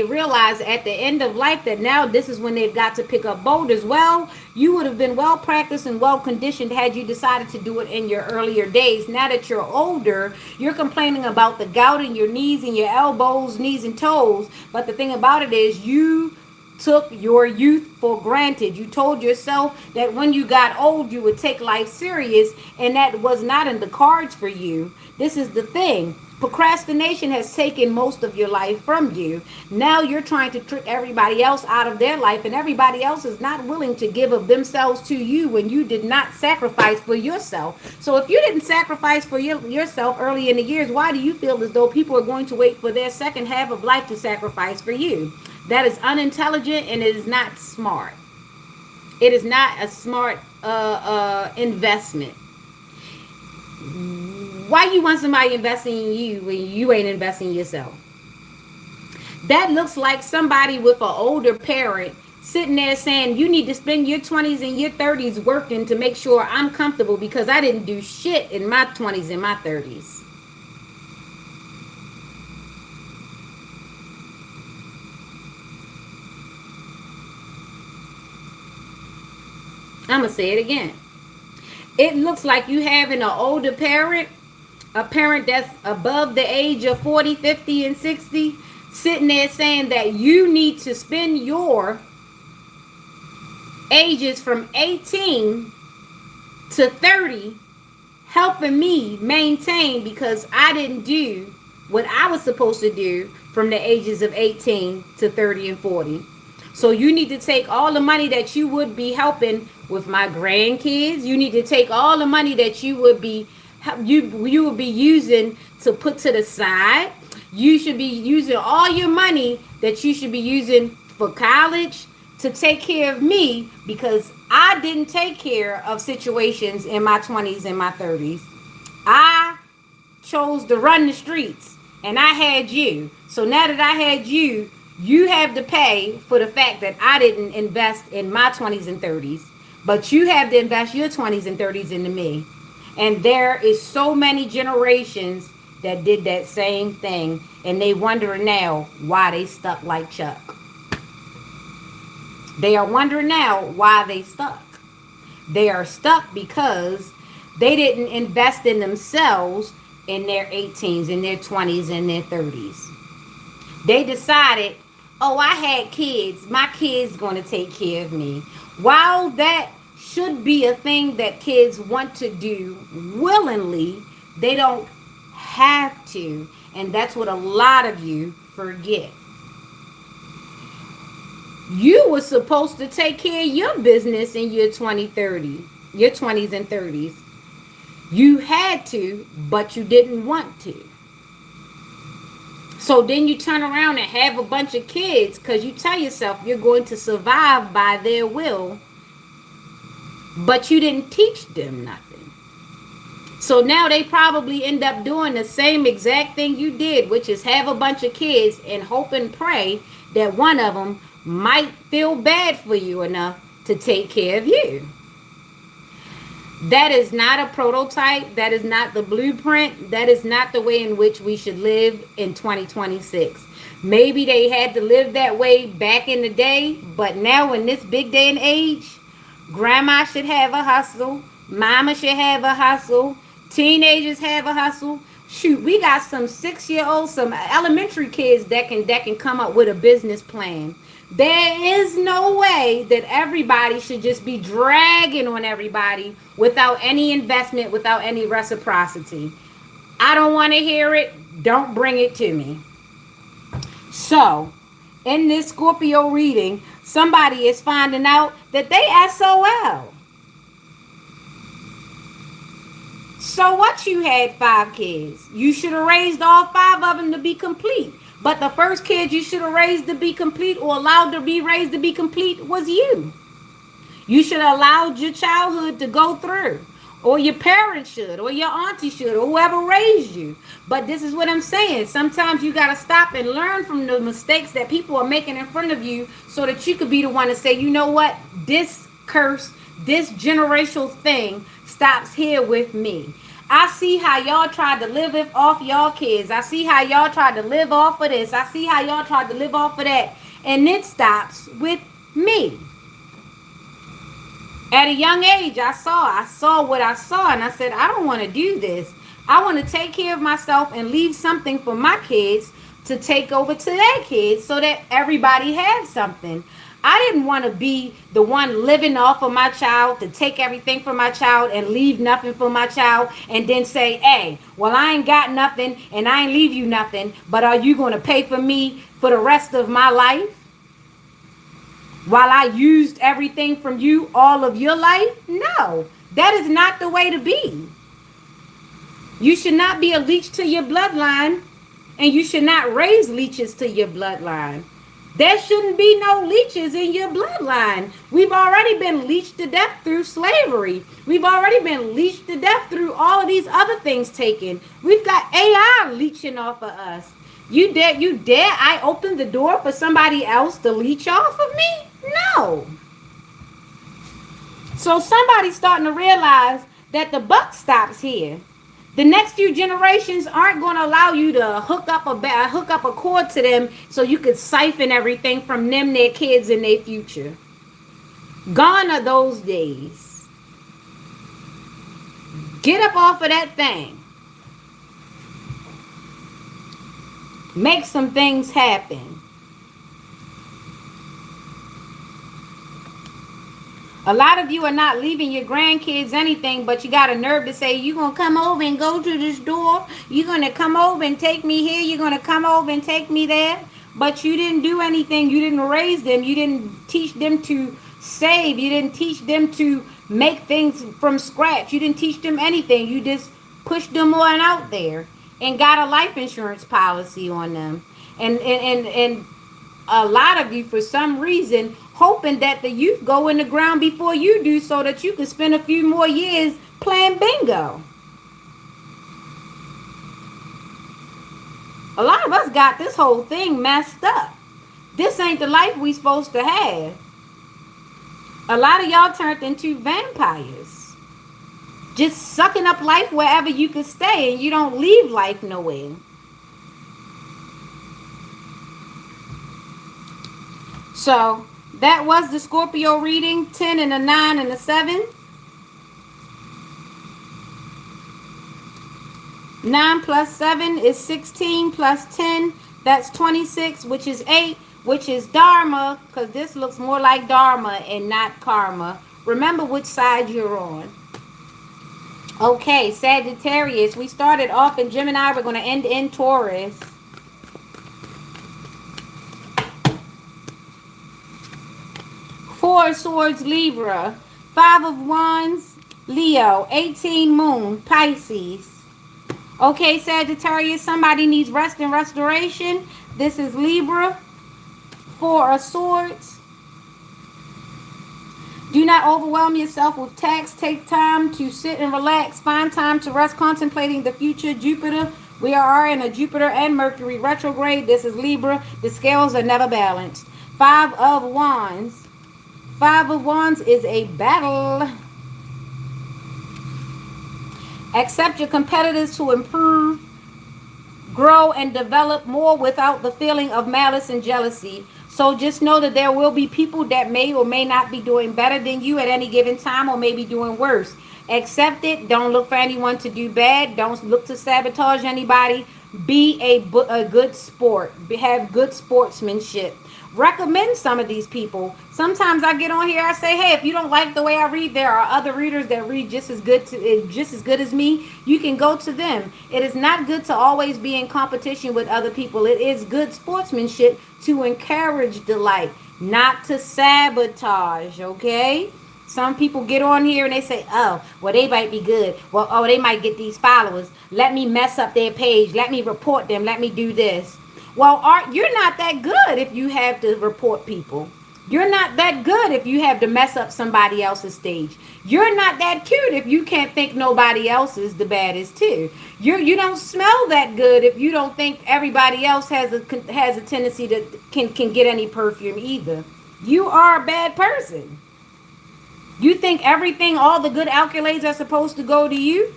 realize at the end of life that now this is when they've got to pick up boulders. Well, you would have been well practiced and well conditioned had you decided to do it in your earlier days. Now that you're older, you're complaining about the gout in your knees and your elbows, knees and toes. But the thing about it is you took your youth for granted. You told yourself that when you got old you would take life serious, and that was not in the cards for you. This is the thing. Procrastination has taken most of your life from you. Now you're trying to trick everybody else out of their life, and everybody else is not willing to give of themselves to you when you did not sacrifice for yourself. So if you didn't sacrifice for yourself early in the years, why do you feel as though people are going to wait for their second half of life to sacrifice for you? That is unintelligent, and it is not smart. It is not a smart investment. Why you want somebody investing in you when you ain't investing in yourself? That looks like somebody with an older parent sitting there saying, you need to spend your 20s and your 30s working to make sure I'm comfortable because I didn't do shit in my 20s and my 30s. I'm going to say it again. It looks like you having an older parent, a parent that's above the age of 40, 50, and 60, sitting there saying that you need to spend your ages from 18 to 30 helping me maintain because I didn't do what I was supposed to do from the ages of 18 to 30 and 40. So you need to take all the money that you would be helping with my grandkids. You need to take all the money that you would be using to put to the side. You should be using all your money that you should be using for college to take care of me because I didn't take care of situations in my 20s and my 30s. I chose to run the streets and I had you. So now that I had you, you have to pay for the fact that I didn't invest in my 20s and 30s, but you have to invest your 20s and 30s into me. And there is so many generations that did that same thing, and they wondering now why they stuck like Chuck. They are wondering now why they stuck. They are stuck because they didn't invest in themselves in their 18s, in their 20s, and their 30s. They decided, oh, I had kids. My kids going to take care of me. While that should be a thing that kids want to do willingly, they don't have to. And that's what a lot of you forget. You were supposed to take care of your business in your 20s and 30s. You had to, but you didn't want to. So then you turn around and have a bunch of kids because you tell yourself you're going to survive by their will, but you didn't teach them nothing. So now they probably end up doing the same exact thing you did, which is have a bunch of kids and hope and pray that one of them might feel bad for you enough to take care of you. That is not a prototype. That is not the blueprint. That is not the way in which we should live in 2026. Maybe they had to live that way back in the day, but now in this big day and age, grandma should have a hustle, mama should have a hustle, teenagers have a hustle. Shoot, we got some 6-year olds, some elementary kids that can come up with a business plan. There is no way that everybody should just be dragging on everybody without any investment, without any reciprocity. I don't want to hear it. Don't bring it to me. So, in this Scorpio reading, somebody is finding out that they SOL. So what, you had 5 kids? You should have raised all 5 of them to be complete. But the first kid you should have raised to be complete or allowed to be raised to be complete was you. You should have allowed your childhood to go through. Or your parents should, or your auntie should, or whoever raised you. But this is what I'm saying. Sometimes you got to stop and learn from the mistakes that people are making in front of you so that you could be the one to say, you know what? This curse, this generational thing stops here with me. I see how y'all tried to live off y'all kids. I see how y'all tried to live off of this. I see how y'all tried to live off of that. And it stops with me. At a young age, I saw what I saw, and I said, I don't want to do this. I want to take care of myself and leave something for my kids to take over to their kids so that everybody has something. I didn't want to be the one living off of my child, to take everything from my child and leave nothing for my child and then say, hey, well, I ain't got nothing and I ain't leave you nothing, but are you going to pay for me for the rest of my life? While I used everything from you all of your life? No, that is not the way to be. You should not be a leech to your bloodline, and you should not raise leeches to your bloodline. There shouldn't be no leeches in your bloodline. We've already been leeched to death through slavery. We've already been leeched to death through all of these other things taken. We've got AI leeching off of us. You dare I open the door for somebody else to leech off of me? No. So somebody's starting to realize that the buck stops here. The next few generations aren't going to allow you to hook up a cord to them so you could siphon everything from them, their kids, and their future. Gone are those days. Get up off of that thing. Make some things happen. A lot of you are not leaving your grandkids anything, but you got a nerve to say, you're going to come over and go to this door. You're going to come over and take me here. You're going to come over and take me there. But you didn't do anything. You didn't raise them. You didn't teach them to save. You didn't teach them to make things from scratch. You didn't teach them anything. You just pushed them on out there and got a life insurance policy on them. And a lot of you, for some reason, hoping that the youth go in the ground before you do so that you can spend a few more years playing bingo. A lot of us got this whole thing messed up. This ain't the life we supposed to have. A lot of y'all turned into vampires. Just sucking up life wherever you can stay, and you don't leave life nowhere. So that was the Scorpio reading, 10 and a 9 and a 7. 9 plus 7 is 16 plus 10. That's 26, which is 8, which is Dharma, because this looks more like Dharma and not Karma. Remember which side you're on. Okay, Sagittarius. We started off in Gemini. We're going to end in Taurus. Four of Swords, Libra. 5 of Wands, Leo. 18 Moon, Pisces. Okay, Sagittarius, somebody needs rest and restoration. This is Libra. 4 of Swords. Do not overwhelm yourself with tasks. Take time to sit and relax. Find time to rest, contemplating the future. Jupiter. We are in a Jupiter and Mercury retrograde. This is Libra. The scales are never balanced. 5 of Wands. 5 of Wands is a battle. Accept your competitors to improve, grow, and develop more without the feeling of malice and jealousy. So just know that there will be people that may or may not be doing better than you at any given time, or maybe doing worse. Accept it. Don't look for anyone to do bad. Don't look to sabotage anybody. Be a good sport. Have good sportsmanship. Recommend some of these people. Sometimes I get on here, I say, hey, if you don't like the way I read, there are other readers that read just as good as me. You can go to them. It is not good to always be in competition with other people. It is good sportsmanship to encourage delight, not to sabotage, okay? Some people get on here and they say, oh, well, they might be good. Well, oh, they might get these followers. Let me mess up their page. Let me report them. Let me do this. Well, you're not that good if you have to report people. You're not that good if you have to mess up somebody else's stage. You're not that cute if you can't think nobody else is the baddest too. You don't smell that good if you don't think everybody else has a tendency to can get any perfume either. You are a bad person. You think everything, all the good accolades are supposed to go to you?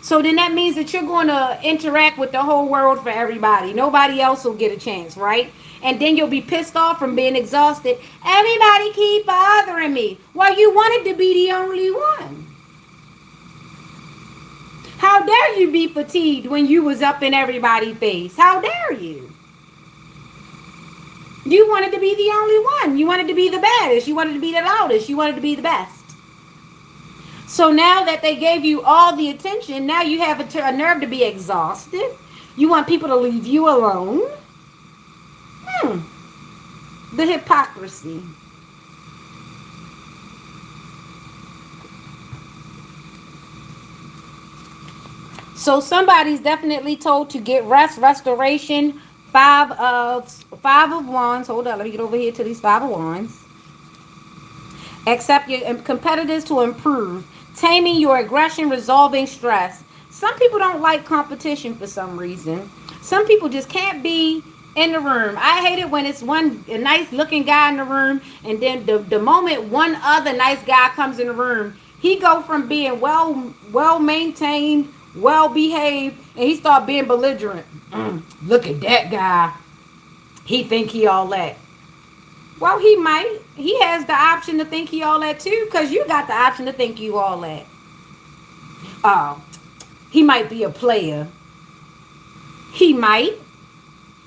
So then that means that you're going to interact with the whole world for everybody. Nobody else will get a chance, right? And then you'll be pissed off from being exhausted. Everybody keep bothering me. Well, you wanted to be the only one. How dare you be fatigued when you was up in everybody's face? How dare you? You wanted to be the only one. You wanted to be the baddest. You wanted to be the loudest. You wanted to be the best. So now that they gave you all the attention, now you have a nerve to be exhausted. You want people to leave you alone. The hypocrisy. So somebody's definitely told to get rest, restoration. Five of wands. Hold on, let me get over here to these 5 of wands. Accept your competitors to improve, taming your aggression, resolving stress. Some people don't like competition for some reason. Some people just can't be in the room. I hate it when it's a nice looking guy in the room, and then the moment one other nice guy comes in the room, he go from being well maintained, well behaved, and he start being belligerent. Look at that guy. He think he all that. Well, he might. He has the option to think he all that too, because you got the option to think you all that. Oh, he might be a player. He might.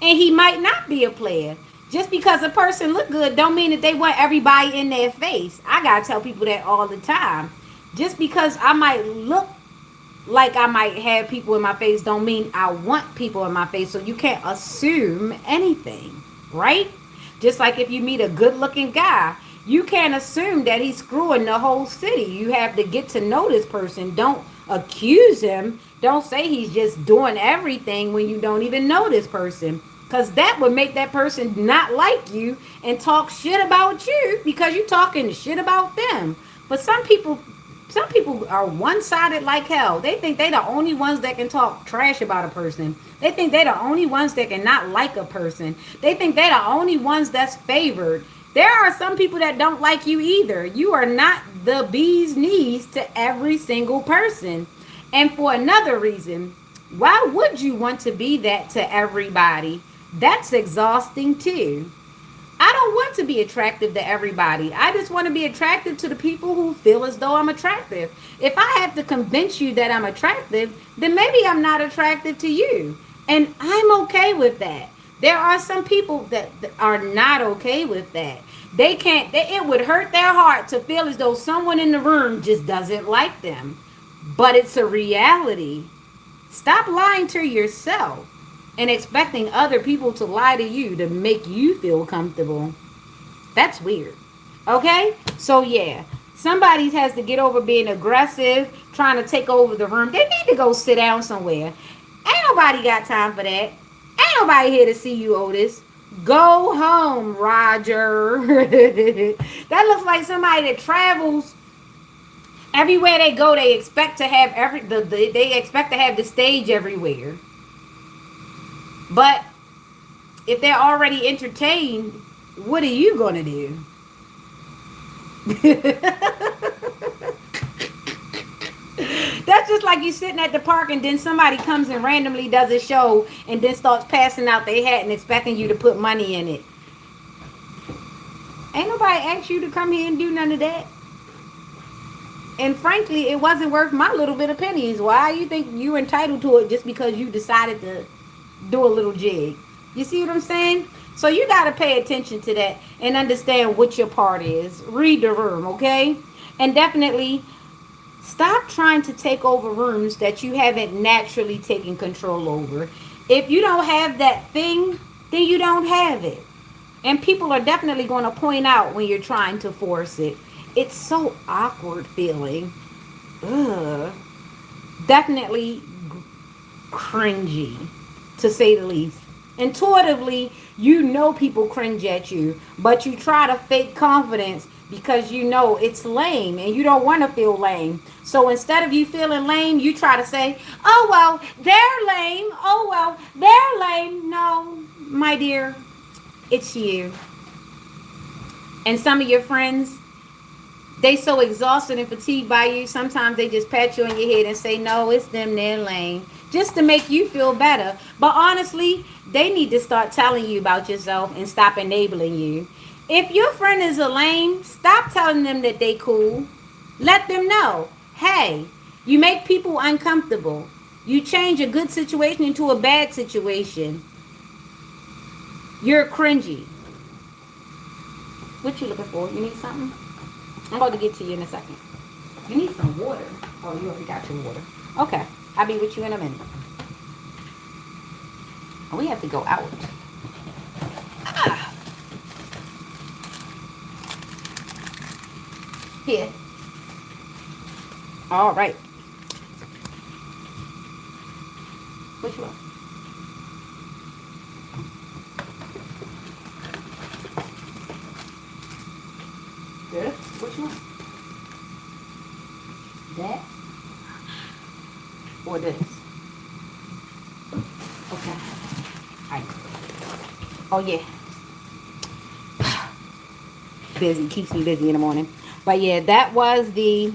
And he might not be a player. Just because a person look good don't mean that they want everybody in their face. I got to tell people that all the time. Just because I might look like I might have people in my face don't mean I want people in my face. So you can't assume anything, right? Just like if you meet a good looking guy, you can't assume that he's screwing the whole city. You have to get to know this person. Don't accuse him. Don't say he's just doing everything when you don't even know this person. Because that would make that person not like you and talk shit about you because you're talking shit about them. But some people are one-sided like hell. They think they're the only ones that can talk trash about a person. They think they're the only ones that can not like a person. They think they're the only ones that's favored. There are some people that don't like you either. You are not the bee's knees to every single person. And for another reason, why would you want to be that to everybody? That's exhausting too. I don't want to be attractive to everybody. I just want to be attractive to the people who feel as though I'm attractive. If I have to convince you that I'm attractive, then maybe I'm not attractive to you. And I'm okay with that. There are some people that are not okay with that. It would hurt their heart to feel as though someone in the room just doesn't like them. But it's a reality. Stop lying to yourself and expecting other people to lie to you to make you feel comfortable. That's weird. Okay? So yeah, somebody has to get over being aggressive, trying to take over the room. They need to go sit down somewhere. Ain't nobody got time for that. Ain't nobody here to see you, Otis. Go home, Roger. That looks like somebody that travels. Everywhere they go, they expect to have they expect to have the stage everywhere. But if they're already entertained, what are you gonna do? That That's just like you sitting at the park and then somebody comes and randomly does a show and then starts passing out their hat and expecting you to put money in it. Ain't nobody asked you to come here and do none of that. And frankly, it wasn't worth my little bit of pennies. Why you think you're entitled to it just because you decided to do a little jig? You see what I'm saying? So you got to pay attention to that and understand what your part is. Read the room, okay? And definitely stop trying to take over rooms that you haven't naturally taken control over. If you don't have that thing, then you don't have it. And people are definitely going to point out when you're trying to force it. It's so awkward feeling. Ugh. Definitely cringy, to say the least. Intuitively, you know people cringe at you, but you try to fake confidence because you know it's lame and you don't want to feel lame. So instead of you feeling lame, you try to say, oh, well, they're lame. Oh, well, they're lame. No, my dear, it's you. And some of your friends, they so exhausted and fatigued by you, sometimes they just pat you on your head and say, no, it's them, they're lame, just to make you feel better. But honestly, they need to start telling you about yourself and stop enabling you. If your friend is a lame, stop telling them that they cool. Let them know, hey, you make people uncomfortable. You change a good situation into a bad situation. You're cringy. What you looking for? You need something? I'm about to get to you in a second. You need some water. Oh, you already got your water. Okay. I'll be with you in a minute. Oh, we have to go out. Ah. Here. All right. Which one? This? Which one? That? Or this? Okay. All right. Oh, yeah. Busy. Keeps me busy in the morning. But, yeah, that was the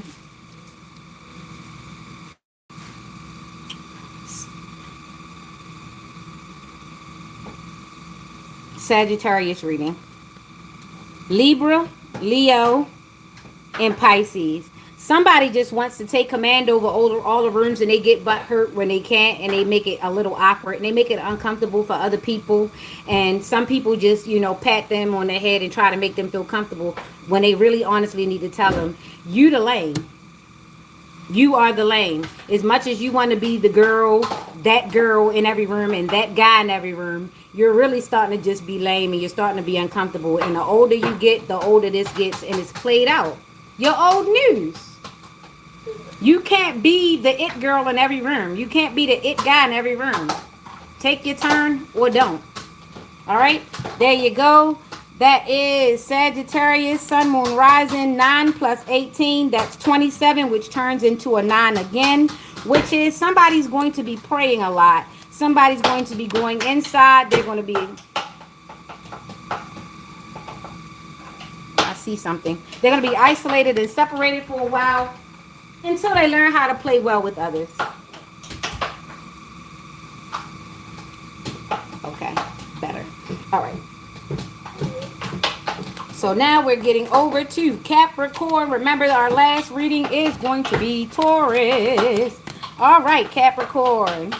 Sagittarius reading. Libra, Leo, and Pisces. Somebody just wants to take command over all the rooms and they get butt hurt when they can't, and they make it a little awkward and they make it uncomfortable for other people. And some people just, pat them on their head and try to make them feel comfortable when they really honestly need to tell them, you the lame. You are the lame. As much as you want to be the girl, that girl in every room and that guy in every room, you're really starting to just be lame and you're starting to be uncomfortable. And the older you get, the older this gets, and it's played out. You're old news. You can't be the it girl in every room. You can't be the it guy in every room. Take your turn or don't. All right? There you go. That is Sagittarius, Sun, Moon, Rising, 9 plus 18. That's 27, which turns into a 9 again, which is somebody's going to be praying a lot. Somebody's going to be going inside. They're going to be... I see something. They're going to be isolated and separated for a while until they learn how to play well with others. Okay, better. All right. So now we're getting over to Capricorn. Remember, our last reading is going to be Taurus. All right, Capricorn.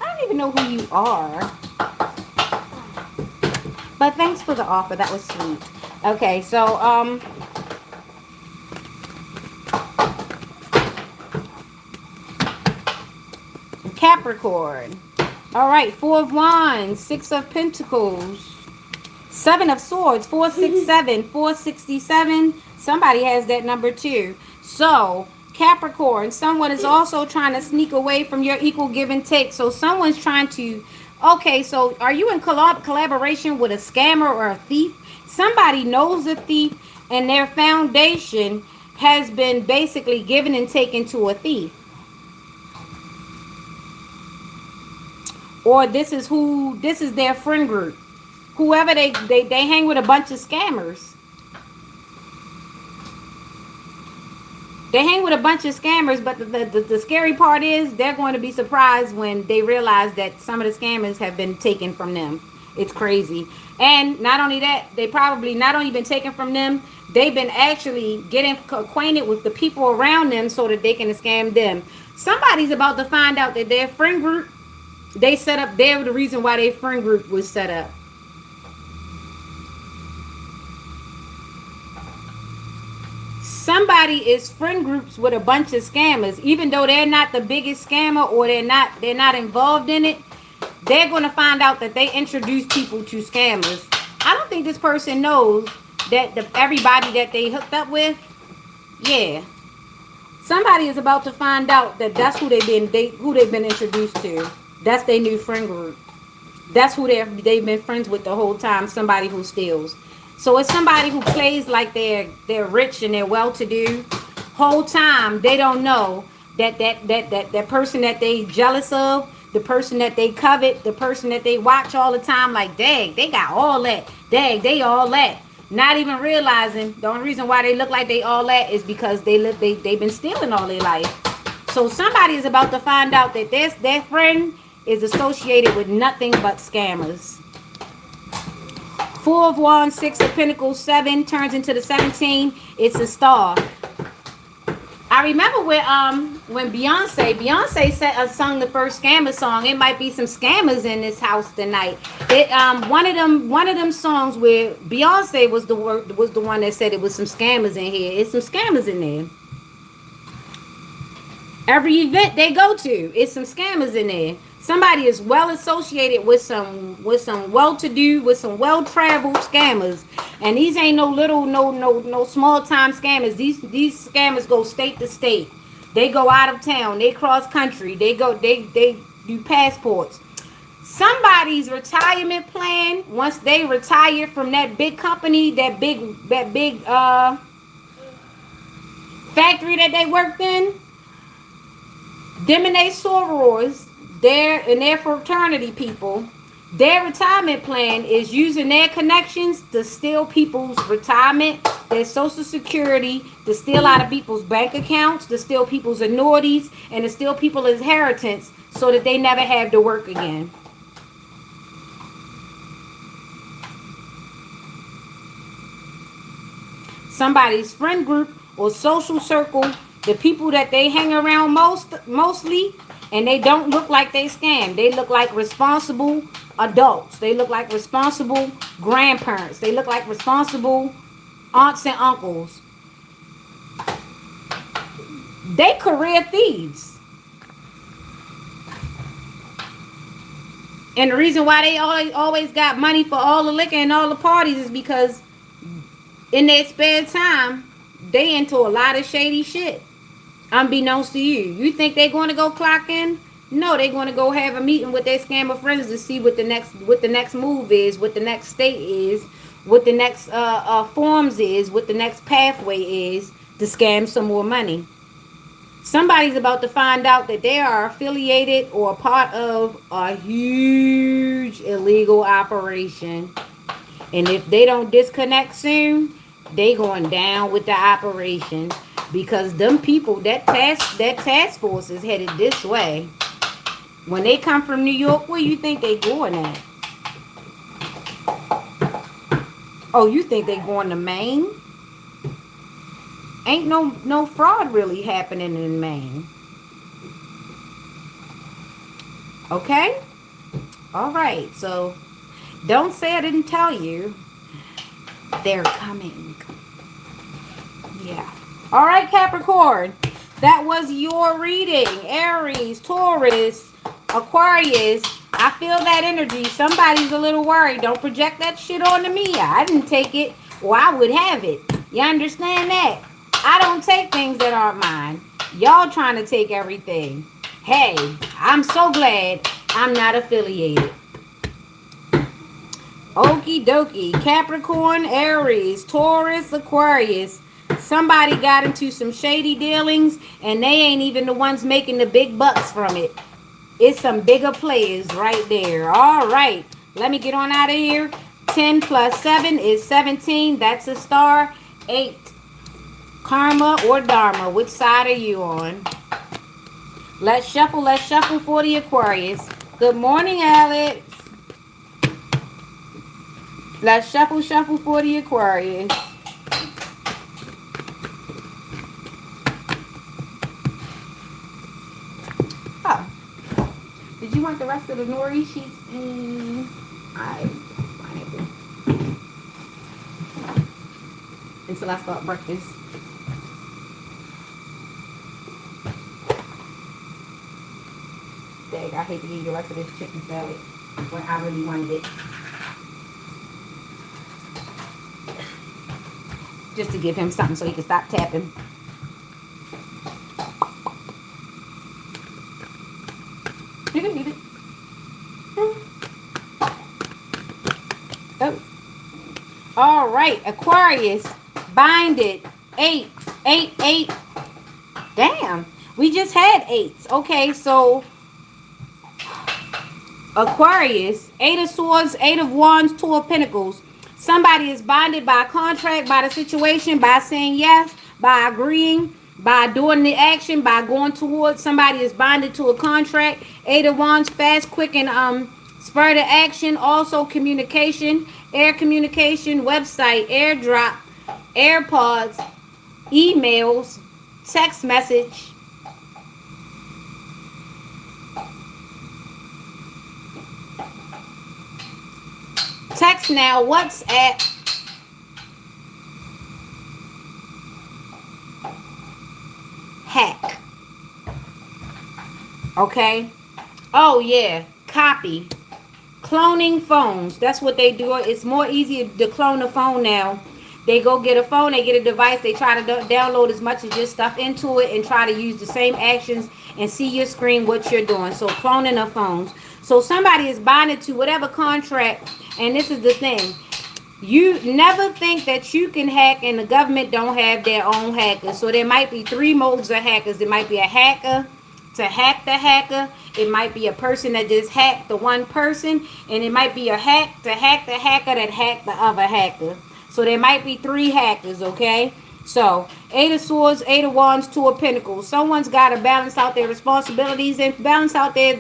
I don't even know who you are. But thanks for the offer. That was sweet. Okay, so, Capricorn. All right, 4 of Wands, 6 of Pentacles, 7 of Swords, 467, 467. Somebody has that number too. So, Capricorn, someone is also trying to sneak away from your equal give and take. So, someone's trying to... Okay, so are you in collaboration with a scammer or a thief? Somebody knows a thief and their foundation has been basically given and taken to a thief. Or this is their friend group. Whoever they hang with a bunch of scammers. They hang with a bunch of scammers, but the scary part is they're going to be surprised when they realize that some of the scammers have been taken from them. It's crazy. And not only that, they probably not only been taken from them, they've been actually getting acquainted with the people around them so that they can scam them. Somebody's about to find out that their friend group they set up, they're the reason why their friend group was set up. Somebody is friend groups with a bunch of scammers, even though they're not the biggest scammer or they're not involved in it. They're going to find out that they introduce people to scammers. I don't think this person knows that everybody that they hooked up with, yeah, somebody is about to find out that that's who they've been introduced to. That's their new friend group. That's who they've been friends with the whole time. Somebody who steals. So it's somebody who plays like they're rich and they're well to do. Whole time they don't know that person that they jealous of, the person that they covet, the person that they watch all the time, like dang, they got all that. Dang, they all that. Not even realizing the only reason why they look like they all that is because they've been stealing all their life. So somebody is about to find out that their friend is associated with nothing but scammers. Four of Wands, Six of Pentacles, 7 turns into the 17. It's a star. I remember when Beyonce sung the first scammer song. It might be some scammers in this house tonight. One of them songs where Beyonce was the one that said it was some scammers in here. It's some scammers in there. Every event they go to, it's some scammers in there. Somebody is well associated with some well-to-do, with some well-traveled scammers, and these ain't no small time scammers. These scammers go state to state. They go out of town. They cross country. They do passports. Somebody's retirement plan, once they retire from that big company, that big factory that they worked in, them and they sorors, their fraternity people, their retirement plan is using their connections to steal people's retirement, their social security, to steal out of people's bank accounts, to steal people's annuities, and to steal people's inheritance so that they never have to work again. Somebody's friend group or social circle, the people that they hang around mostly, and they don't look like they scam. They look like responsible adults. They look like responsible grandparents. They look like responsible aunts and uncles. They career thieves. And the reason why they always got money for all the liquor and all the parties is because in their spare time, they into a lot of shady shit. Unbeknownst to you. You think they're going to go clock in? No, they're going to go have a meeting with their scammer friends to see what the next move is, what the next state is, what the next forms is, what the next pathway is to scam some more money. Somebody's about to find out that they are affiliated or part of a huge illegal operation. And if they don't disconnect soon, they going down with the operation. Because them people, that task force is headed this way. When they come from New York, where you think they going at? Oh, you think they going to Maine? Ain't no fraud really happening in Maine. Okay? All right. So don't say I didn't tell you. They're coming. Yeah. All right, Capricorn, that was your reading. Aries, Taurus, Aquarius, I feel that energy. Somebody's a little worried. Don't project that shit onto me. I didn't take it, or I would have it. You understand that? I don't take things that aren't mine. Y'all trying to take everything. Hey, I'm so glad I'm not affiliated. Okie dokie. Capricorn, Aries, Taurus, Aquarius. Somebody got into some shady dealings and they ain't even the ones making the big bucks from it. It's some bigger players right there. All right. Let me get on out of here. 10 plus 7 is 17. That's a star. 8 Karma or Dharma? Which side are you on? Let's shuffle for the Aquarius. Good morning, Alex. Let's shuffle for the Aquarius. Oh, did you want the rest of the nori sheets in? I pineapple until I start breakfast. Dang, I hate to eat the rest of this chicken salad when I really wanted it. Just to give him something so he can stop tapping. You can eat it. Oh. All right, Aquarius, bind it. 8, 8, 8. Damn, we just had 8s. Okay, so Aquarius, 8 of Swords, 8 of Wands, 2 of Pentacles. Somebody is bonded by a contract, by the situation, by saying yes, by agreeing, by doing the action, by going towards. Somebody is bonded to a contract. 8 of Wands, fast, quick, and spur to action. Also communication, air communication, website, airdrop, AirPods, emails, text message. Text now, WhatsApp. Hack. Okay. Oh yeah, copy. Cloning phones. That's what they do. It's more easier to clone a phone now. They go get a phone, they get a device, they try to download as much of your stuff into it and try to use the same actions and see your screen what you're doing. So cloning of phones. So somebody is bonded to whatever contract, and this is the thing. You never think that you can hack and the government don't have their own hackers. So there might be 3 modes of hackers. There might be a hacker to hack the hacker. It might be a person that just hacked the one person. And it might be a hack to hack the hacker that hacked the other hacker. So there might be 3 hackers, okay? So 8 of Swords, 8 of Wands, 2 of Pentacles. Someone's got to balance out their responsibilities and balance out their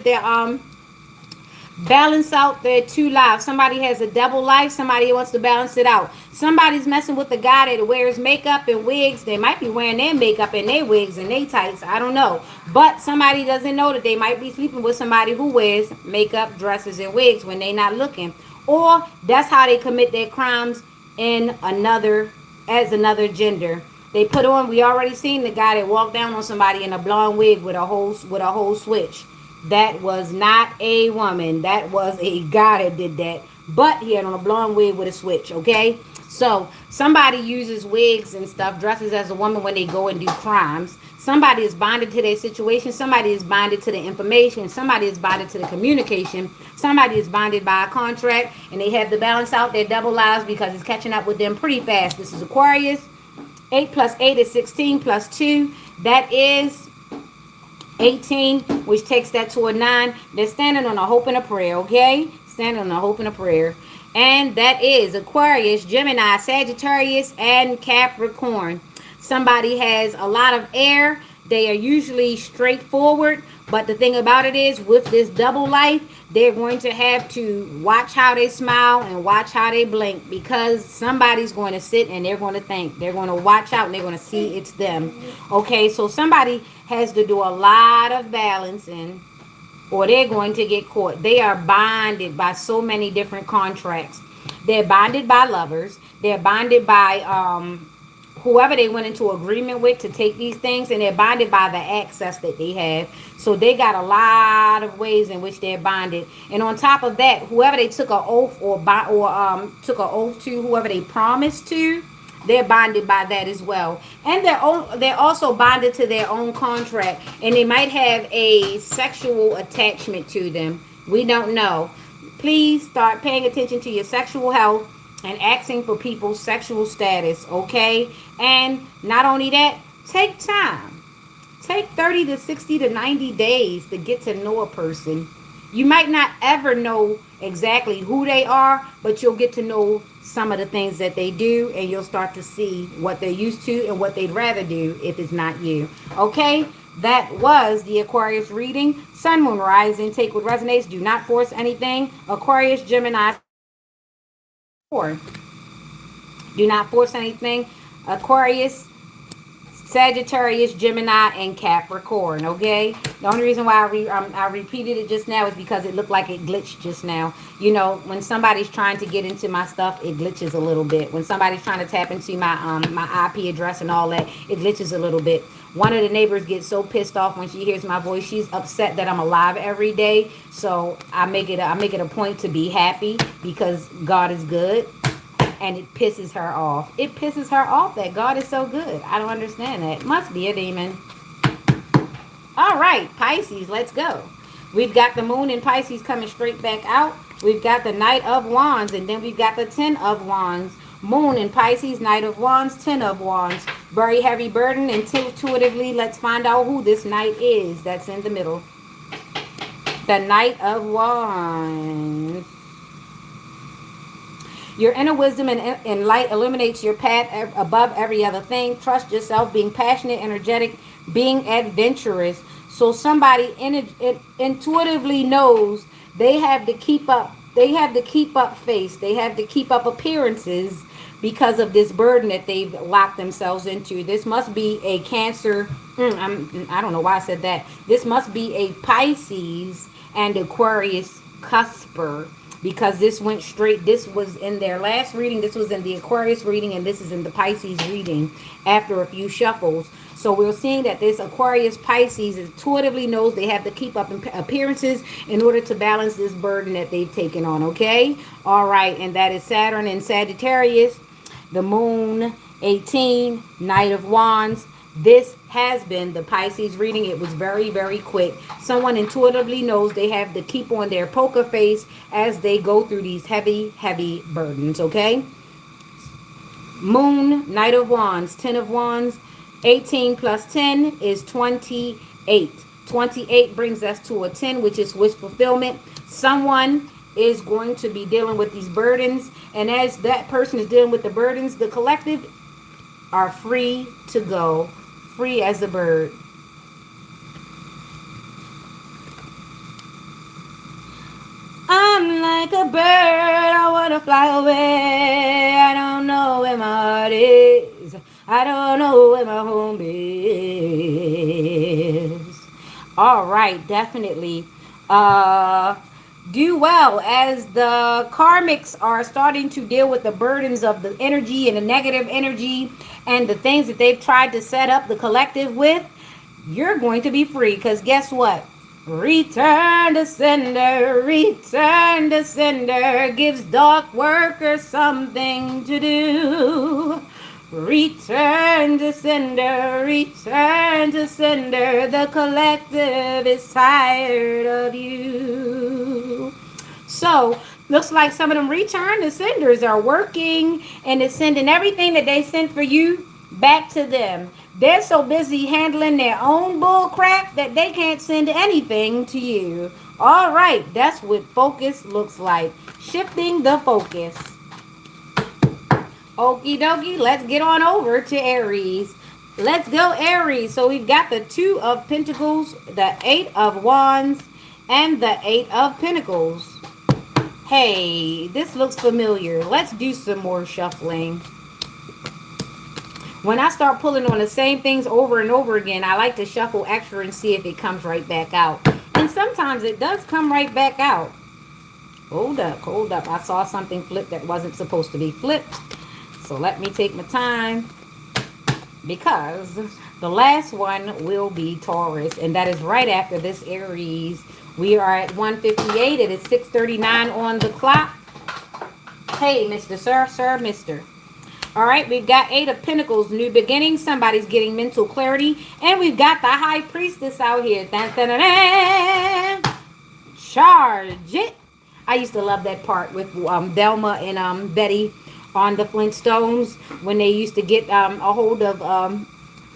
2 lives. Somebody has a double life. Somebody wants to balance it out. Somebody's messing with the guy that wears makeup and wigs. They might be wearing their makeup and their wigs and their tights. I don't know. But somebody doesn't know that they might be sleeping with somebody who wears makeup, dresses, and wigs when they're not looking. Or that's how they commit their crimes in another gender. They put on, we already seen the guy that walked down on somebody in a blonde wig with a whole switch. That was not a woman. That was a guy that did that. But he had on a blonde wig with a switch, okay? So somebody uses wigs and stuff, dresses as a woman when they go and do crimes. Somebody is bonded to their situation. Somebody is bonded to the information. Somebody is bonded to the communication. Somebody is bonded by a contract. And they have to balance out their double lives because it's catching up with them pretty fast. This is Aquarius. 8 plus 8 is 16 plus 2. That is 18, which takes that to a 9. They're standing on a hope and a prayer, okay? Standing on a hope and a prayer. And that is Aquarius, Gemini, Sagittarius, and Capricorn. Somebody has a lot of air. They are usually straightforward. But the thing about it is, with this double life, they're going to have to watch how they smile and watch how they blink, because somebody's going to sit and they're going to think. They're going to watch out and they're going to see it's them. Okay, so somebody has to do a lot of balancing or they're going to get caught. They are bonded by so many different contracts. They're bonded by lovers. They're bonded by whoever they went into agreement with to take these things, and they're bonded by the access that they have. So they got a lot of ways in which they're bonded. And on top of that, whoever they took an oath took an oath to, whoever they promised to, they're bonded by that as well. And they're also bonded to their own contract, and they might have a sexual attachment to them. We don't know. Please start paying attention to your sexual health and asking for people's sexual status, okay? And not only that, take time. Take 30 to 60 to 90 days to get to know a person. You might not ever know exactly who they are, but you'll get to know some of the things that they do, and you'll start to see what they're used to and what they'd rather do if it's not you. Okay? That was the Aquarius reading. Sun, Moon, Rising. Take what resonates. Do not force anything. Aquarius, Gemini, or do not force anything. Aquarius, Sagittarius, Gemini, and Capricorn. Okay. The only reason why I repeated it just now is because it looked like it glitched just now. You know, when somebody's trying to get into my stuff, it glitches a little bit. When somebody's trying to tap into my IP address and all that, it glitches a little bit. One of the neighbors gets so pissed off when she hears my voice. She's upset that I'm alive every day. So I make it a point to be happy because God is good, and it pisses her off. It pisses her off that God is so good. I don't understand that. It must be a demon. All right, Pisces, let's go. We've got the moon in Pisces coming straight back out. We've got the Knight of Wands, and then we've got the Ten of Wands. Moon in Pisces, Knight of Wands, Ten of Wands. Very heavy burden. Intuitively, let's find out who this knight is that's in the middle. The Knight of Wands. Your inner wisdom and light illuminates your path above every other thing. Trust yourself, being passionate, energetic, being adventurous. So somebody intuitively knows they have to keep up. They have to keep up face. They have to keep up appearances because of this burden that they've locked themselves into. This must be a Cancer. I don't know why I said that. This must be a Pisces and Aquarius cusper, because this went straight. This was in their last reading. This was in the Aquarius reading, and this is in the Pisces reading after a few shuffles. So we're seeing that this Aquarius Pisces intuitively knows they have to keep up appearances in order to balance this burden that they've taken on. Okay? All right. And that is Saturn in Sagittarius, the moon, 18, Knight of Wands. This has been the Pisces reading. It was very, very quick. Someone intuitively knows they have to keep on their poker face as they go through these heavy, heavy burdens, okay? Moon, Knight of Wands, Ten of Wands. 18 plus 10 is 28. 28 brings us to a 10, which is wish fulfillment. Someone is going to be dealing with these burdens, and as that person is dealing with the burdens, the collective are free to go, free as a bird. I'm like a bird, I want to fly away. I don't know where my heart is. I don't know where my home is. All right, definitely. Do well as the karmics are starting to deal with the burdens of the energy and the negative energy and the things that they've tried to set up the collective with. You're going to be free, because guess what? Return to sender, return to sender gives dark workers something to do. Return to sender, return to sender. The collective is tired of you. So, looks like some of them return to senders are working and is sending everything that they sent for you back to them. They're so busy handling their own bull crap that they can't send anything to you. All right, that's what focus looks like. Shifting the focus. Okie dokie, let's get on over to Aries. Let's go, Aries. So we've got the Two of Pentacles, the Eight of Wands, and the Eight of Pentacles. Hey, this looks familiar. Let's do some more shuffling. When I start pulling on the same things over and over again, I like to shuffle extra and see if it comes right back out. And sometimes it does come right back out. Hold up, hold up. I saw something flip that wasn't supposed to be flipped. So let me take my time, because the last one will be Taurus, and that is right after this Aries. We are at 1:58. It is 6:39 on the clock. Hey, Mr. Sir, Mr. All right, we've got Eight of Pentacles, new beginning. Somebody's getting mental clarity. And we've got the High Priestess out here. Dun, dun, dun, dun. Charge it. I used to love that part with Velma and Betty on the Flintstones, when they used to get a hold of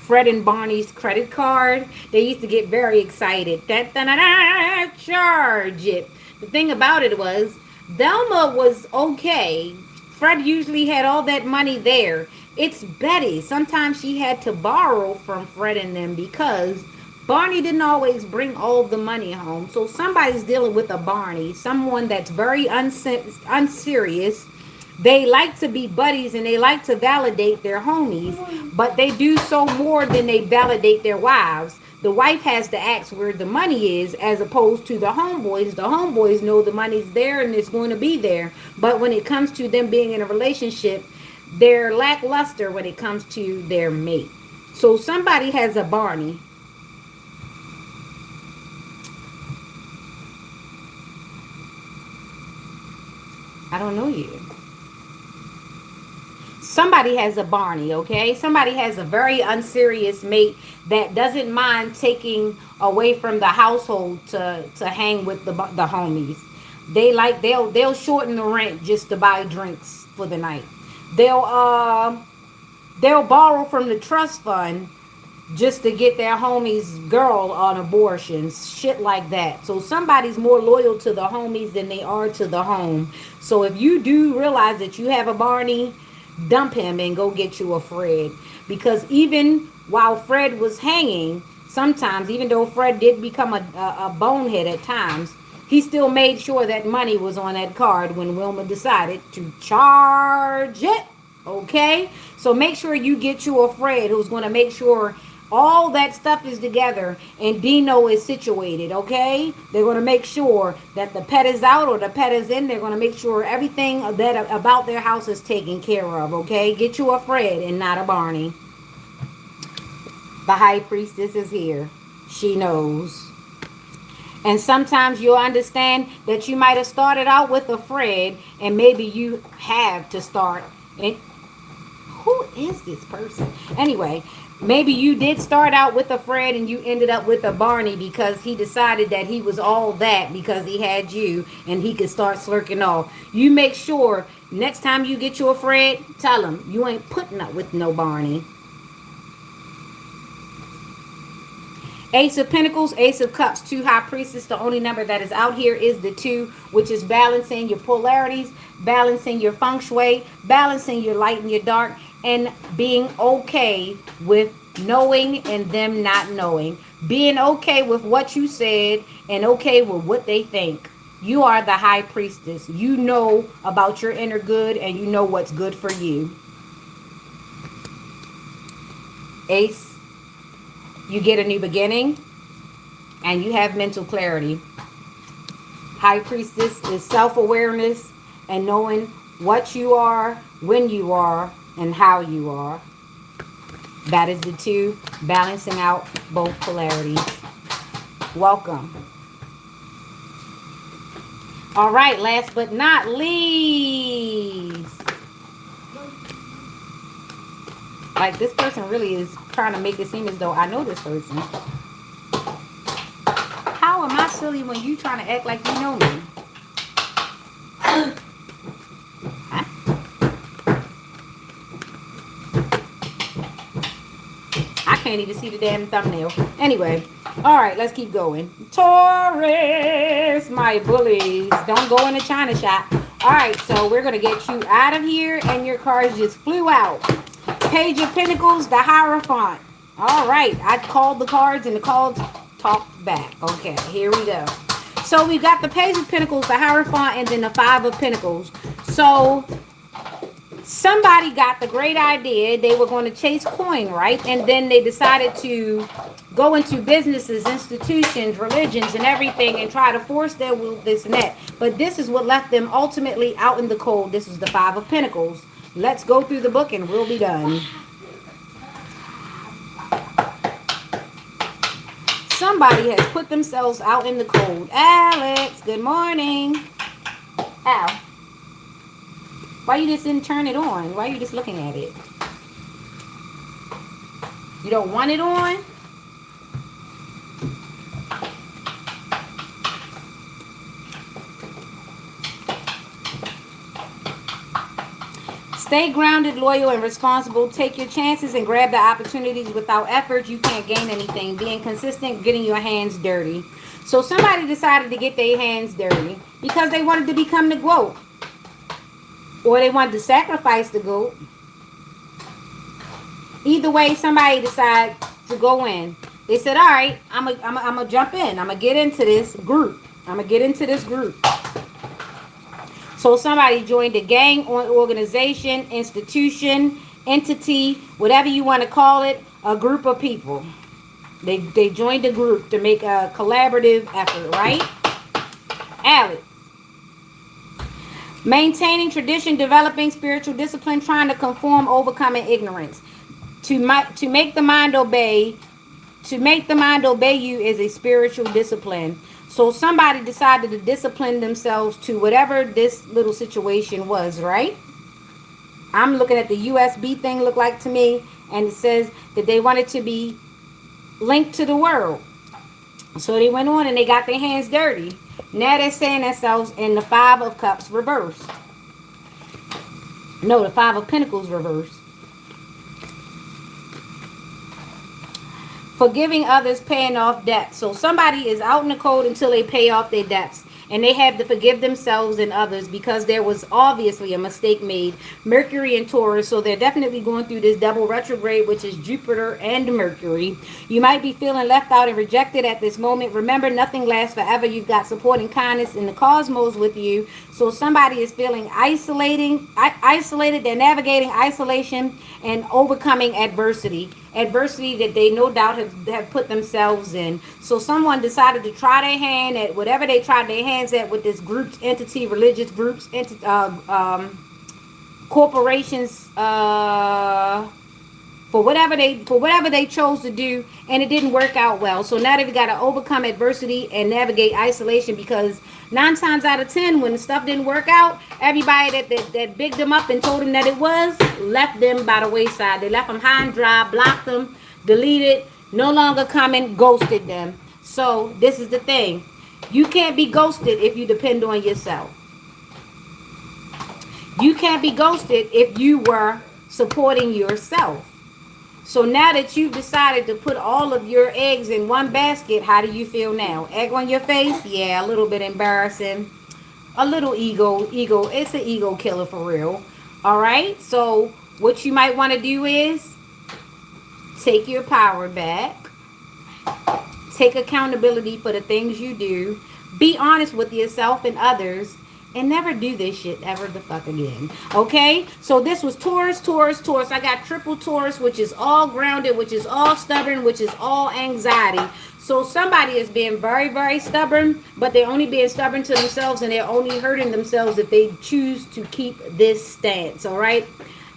Fred and Barney's credit card. They used to get very excited. Da, da, da, da, charge it. The thing about it was, Velma was okay. Fred usually had all that money there. It's Betty. Sometimes she had to borrow from Fred and them because Barney didn't always bring all the money home. So somebody's dealing with a Barney, someone that's very unserious. They like to be buddies and they like to validate their homies, but they do so more than they validate their wives. The wife has to ask where the money is as opposed to the homeboys. The homeboys know the money's there and it's going to be there. But when it comes to them being in a relationship, they're lackluster when it comes to their mate. So somebody has a Barney. I don't know you. Somebody has a Barney, okay? Somebody has a very unserious mate that doesn't mind taking away from the household to hang with the homies. They'll shorten the rent just to buy drinks for the night. They'll uh they'll borrow from the trust fund just to get their homie's girl on abortions, shit like that. So somebody's more loyal to the homies than they are to the home. So if you do realize that you have a Barney, dump him and go get you a Fred. Because even while Fred was hanging, sometimes, even though Fred did become a bonehead at times, he still made sure that money was on that card when Wilma decided to charge it. Okay? So make sure you get you a Fred who's going to make sure all that stuff is together and Dino is situated, okay? They're going to make sure that the pet is out or the pet is in. They're going to make sure everything that about their house is taken care of, okay? Get you a Fred and not a Barney. The high priestess is here. She knows. And sometimes you'll understand that you might have started out with a Fred and maybe you have to start. And who is this person? Anyway, maybe you did start out with a Fred and you ended up with a Barney because he decided that he was all that because he had you and he could start slurking off. You make sure next time you get you a Fred, tell him you ain't putting up with no Barney. Ace of Pentacles, Ace of Cups, 2 High Priestess. The only number that is out here is the 2, which is balancing your polarities, balancing your feng shui, balancing your light and your dark, and being okay with knowing and them not knowing. Being okay with what you said and okay with what they think. You are the High Priestess. You know about your inner good and you know what's good for you. Ace, you get a new beginning and you have mental clarity. High Priestess is self-awareness and knowing what you are, when you are, and how you are. That is the 2, balancing out both polarities. Welcome. All right, last but not least. Like, this person really is trying to make it seem as though I know this person. How am I silly when you trying to act like you know me? I can't even see the damn thumbnail. Anyway, all right, let's keep going. Taurus, my bullies. Don't go in the China shop. All right, so we're going to get you out of here, and your cards just flew out. Page of Pentacles, the Hierophant. All right, I called the cards, and the cards talked back. Okay, here we go. So we got the Page of Pentacles, the Hierophant, and then the 5 of Pentacles. So somebody got the great idea. They were going to chase coin, right? And then they decided to go into businesses, institutions, religions, and everything and try to force their will, this and that. But this is what left them ultimately out in the cold. This is the 5 of Pentacles. Let's go through the book and we'll be done. Somebody has put themselves out in the cold. Alex, good morning. Al, why you just didn't turn it on? Why are you just looking at it? You don't want it on? Stay grounded, loyal, and responsible. Take your chances and grab the opportunities. Without effort, you can't gain anything. Being consistent, getting your hands dirty. So somebody decided to get their hands dirty because they wanted to become the GOAT. Or they wanted to sacrifice the GOAT. Either way, somebody decided to go in. They said, all right, I'm going to jump in. I'm going to get into this group. So somebody joined a gang, organization, institution, entity, whatever you want to call it, a group of people. They joined a group to make a collaborative effort, right? Alex. Maintaining tradition, developing spiritual discipline, trying to conform, overcoming ignorance. To make the mind obey you is a spiritual discipline. So somebody decided to discipline themselves to whatever this little situation was, right? I'm looking at the USB thing look like to me, and it says that they wanted to be linked to the world. So they went on and they got their hands dirty. Now they're saying themselves in the Five of Cups reversed. No, the Five of Pentacles reversed. Forgiving others, paying off debts. So somebody is out in the cold until they pay off their debts. And they have to forgive themselves and others because there was obviously a mistake made. Mercury and Taurus. So they're definitely going through this double retrograde, which is Jupiter and Mercury. You might be feeling left out and rejected at this moment. Remember, nothing lasts forever. You've got support and kindness in the cosmos with you. So somebody is feeling isolated. They're navigating isolation and overcoming adversity that they no doubt have put themselves in. So someone decided to try their hand at whatever they tried their hands at with this group's entity, religious groups, corporations, for whatever they chose to do, and it didn't work out well. So now they've got to overcome adversity and navigate isolation, because 9 times out of 10, when the stuff didn't work out, everybody that bigged them up and told them that it was, left them by the wayside. They left them high and dry, blocked them, deleted, no longer coming, ghosted them. So this is the thing. You can't be ghosted if you depend on yourself. You can't be ghosted if you were supporting yourself. So now that you've decided to put all of your eggs in one basket, how do you feel now? Egg on your face? Yeah, a little bit embarrassing. A little ego. It's an ego killer for real. All right? So what you might want to do is take your power back. Take accountability for the things you do. Be honest with yourself and others. And never do this shit ever the fuck again. Okay? So this was Taurus. I got triple Taurus, which is all grounded, which is all stubborn, which is all anxiety. So somebody is being very, very stubborn, but they're only being stubborn to themselves, and they're only hurting themselves if they choose to keep this stance. All right?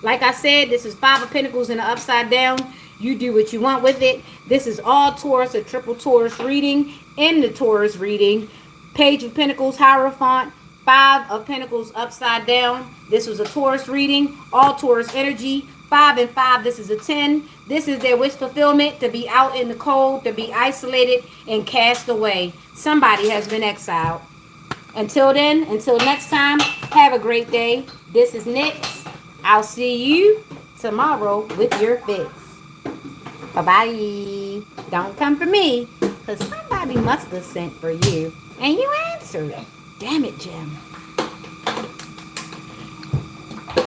Like I said, this is Five of Pentacles in the upside down. You do what you want with it. This is all Taurus, a triple Taurus reading. In the Taurus reading, Page of Pentacles, Hierophant, Five of Pentacles upside down. This was a Taurus reading. All Taurus energy. 5 and 5. This is a 10. This is their wish fulfillment, to be out in the cold, to be isolated and cast away. Somebody has been exiled. Until then, until next time, have a great day. This is Nyx. I'll see you tomorrow with your fix. Bye-bye. Don't come for me, because somebody must have sent for you. And you answered. Damn it, Jim.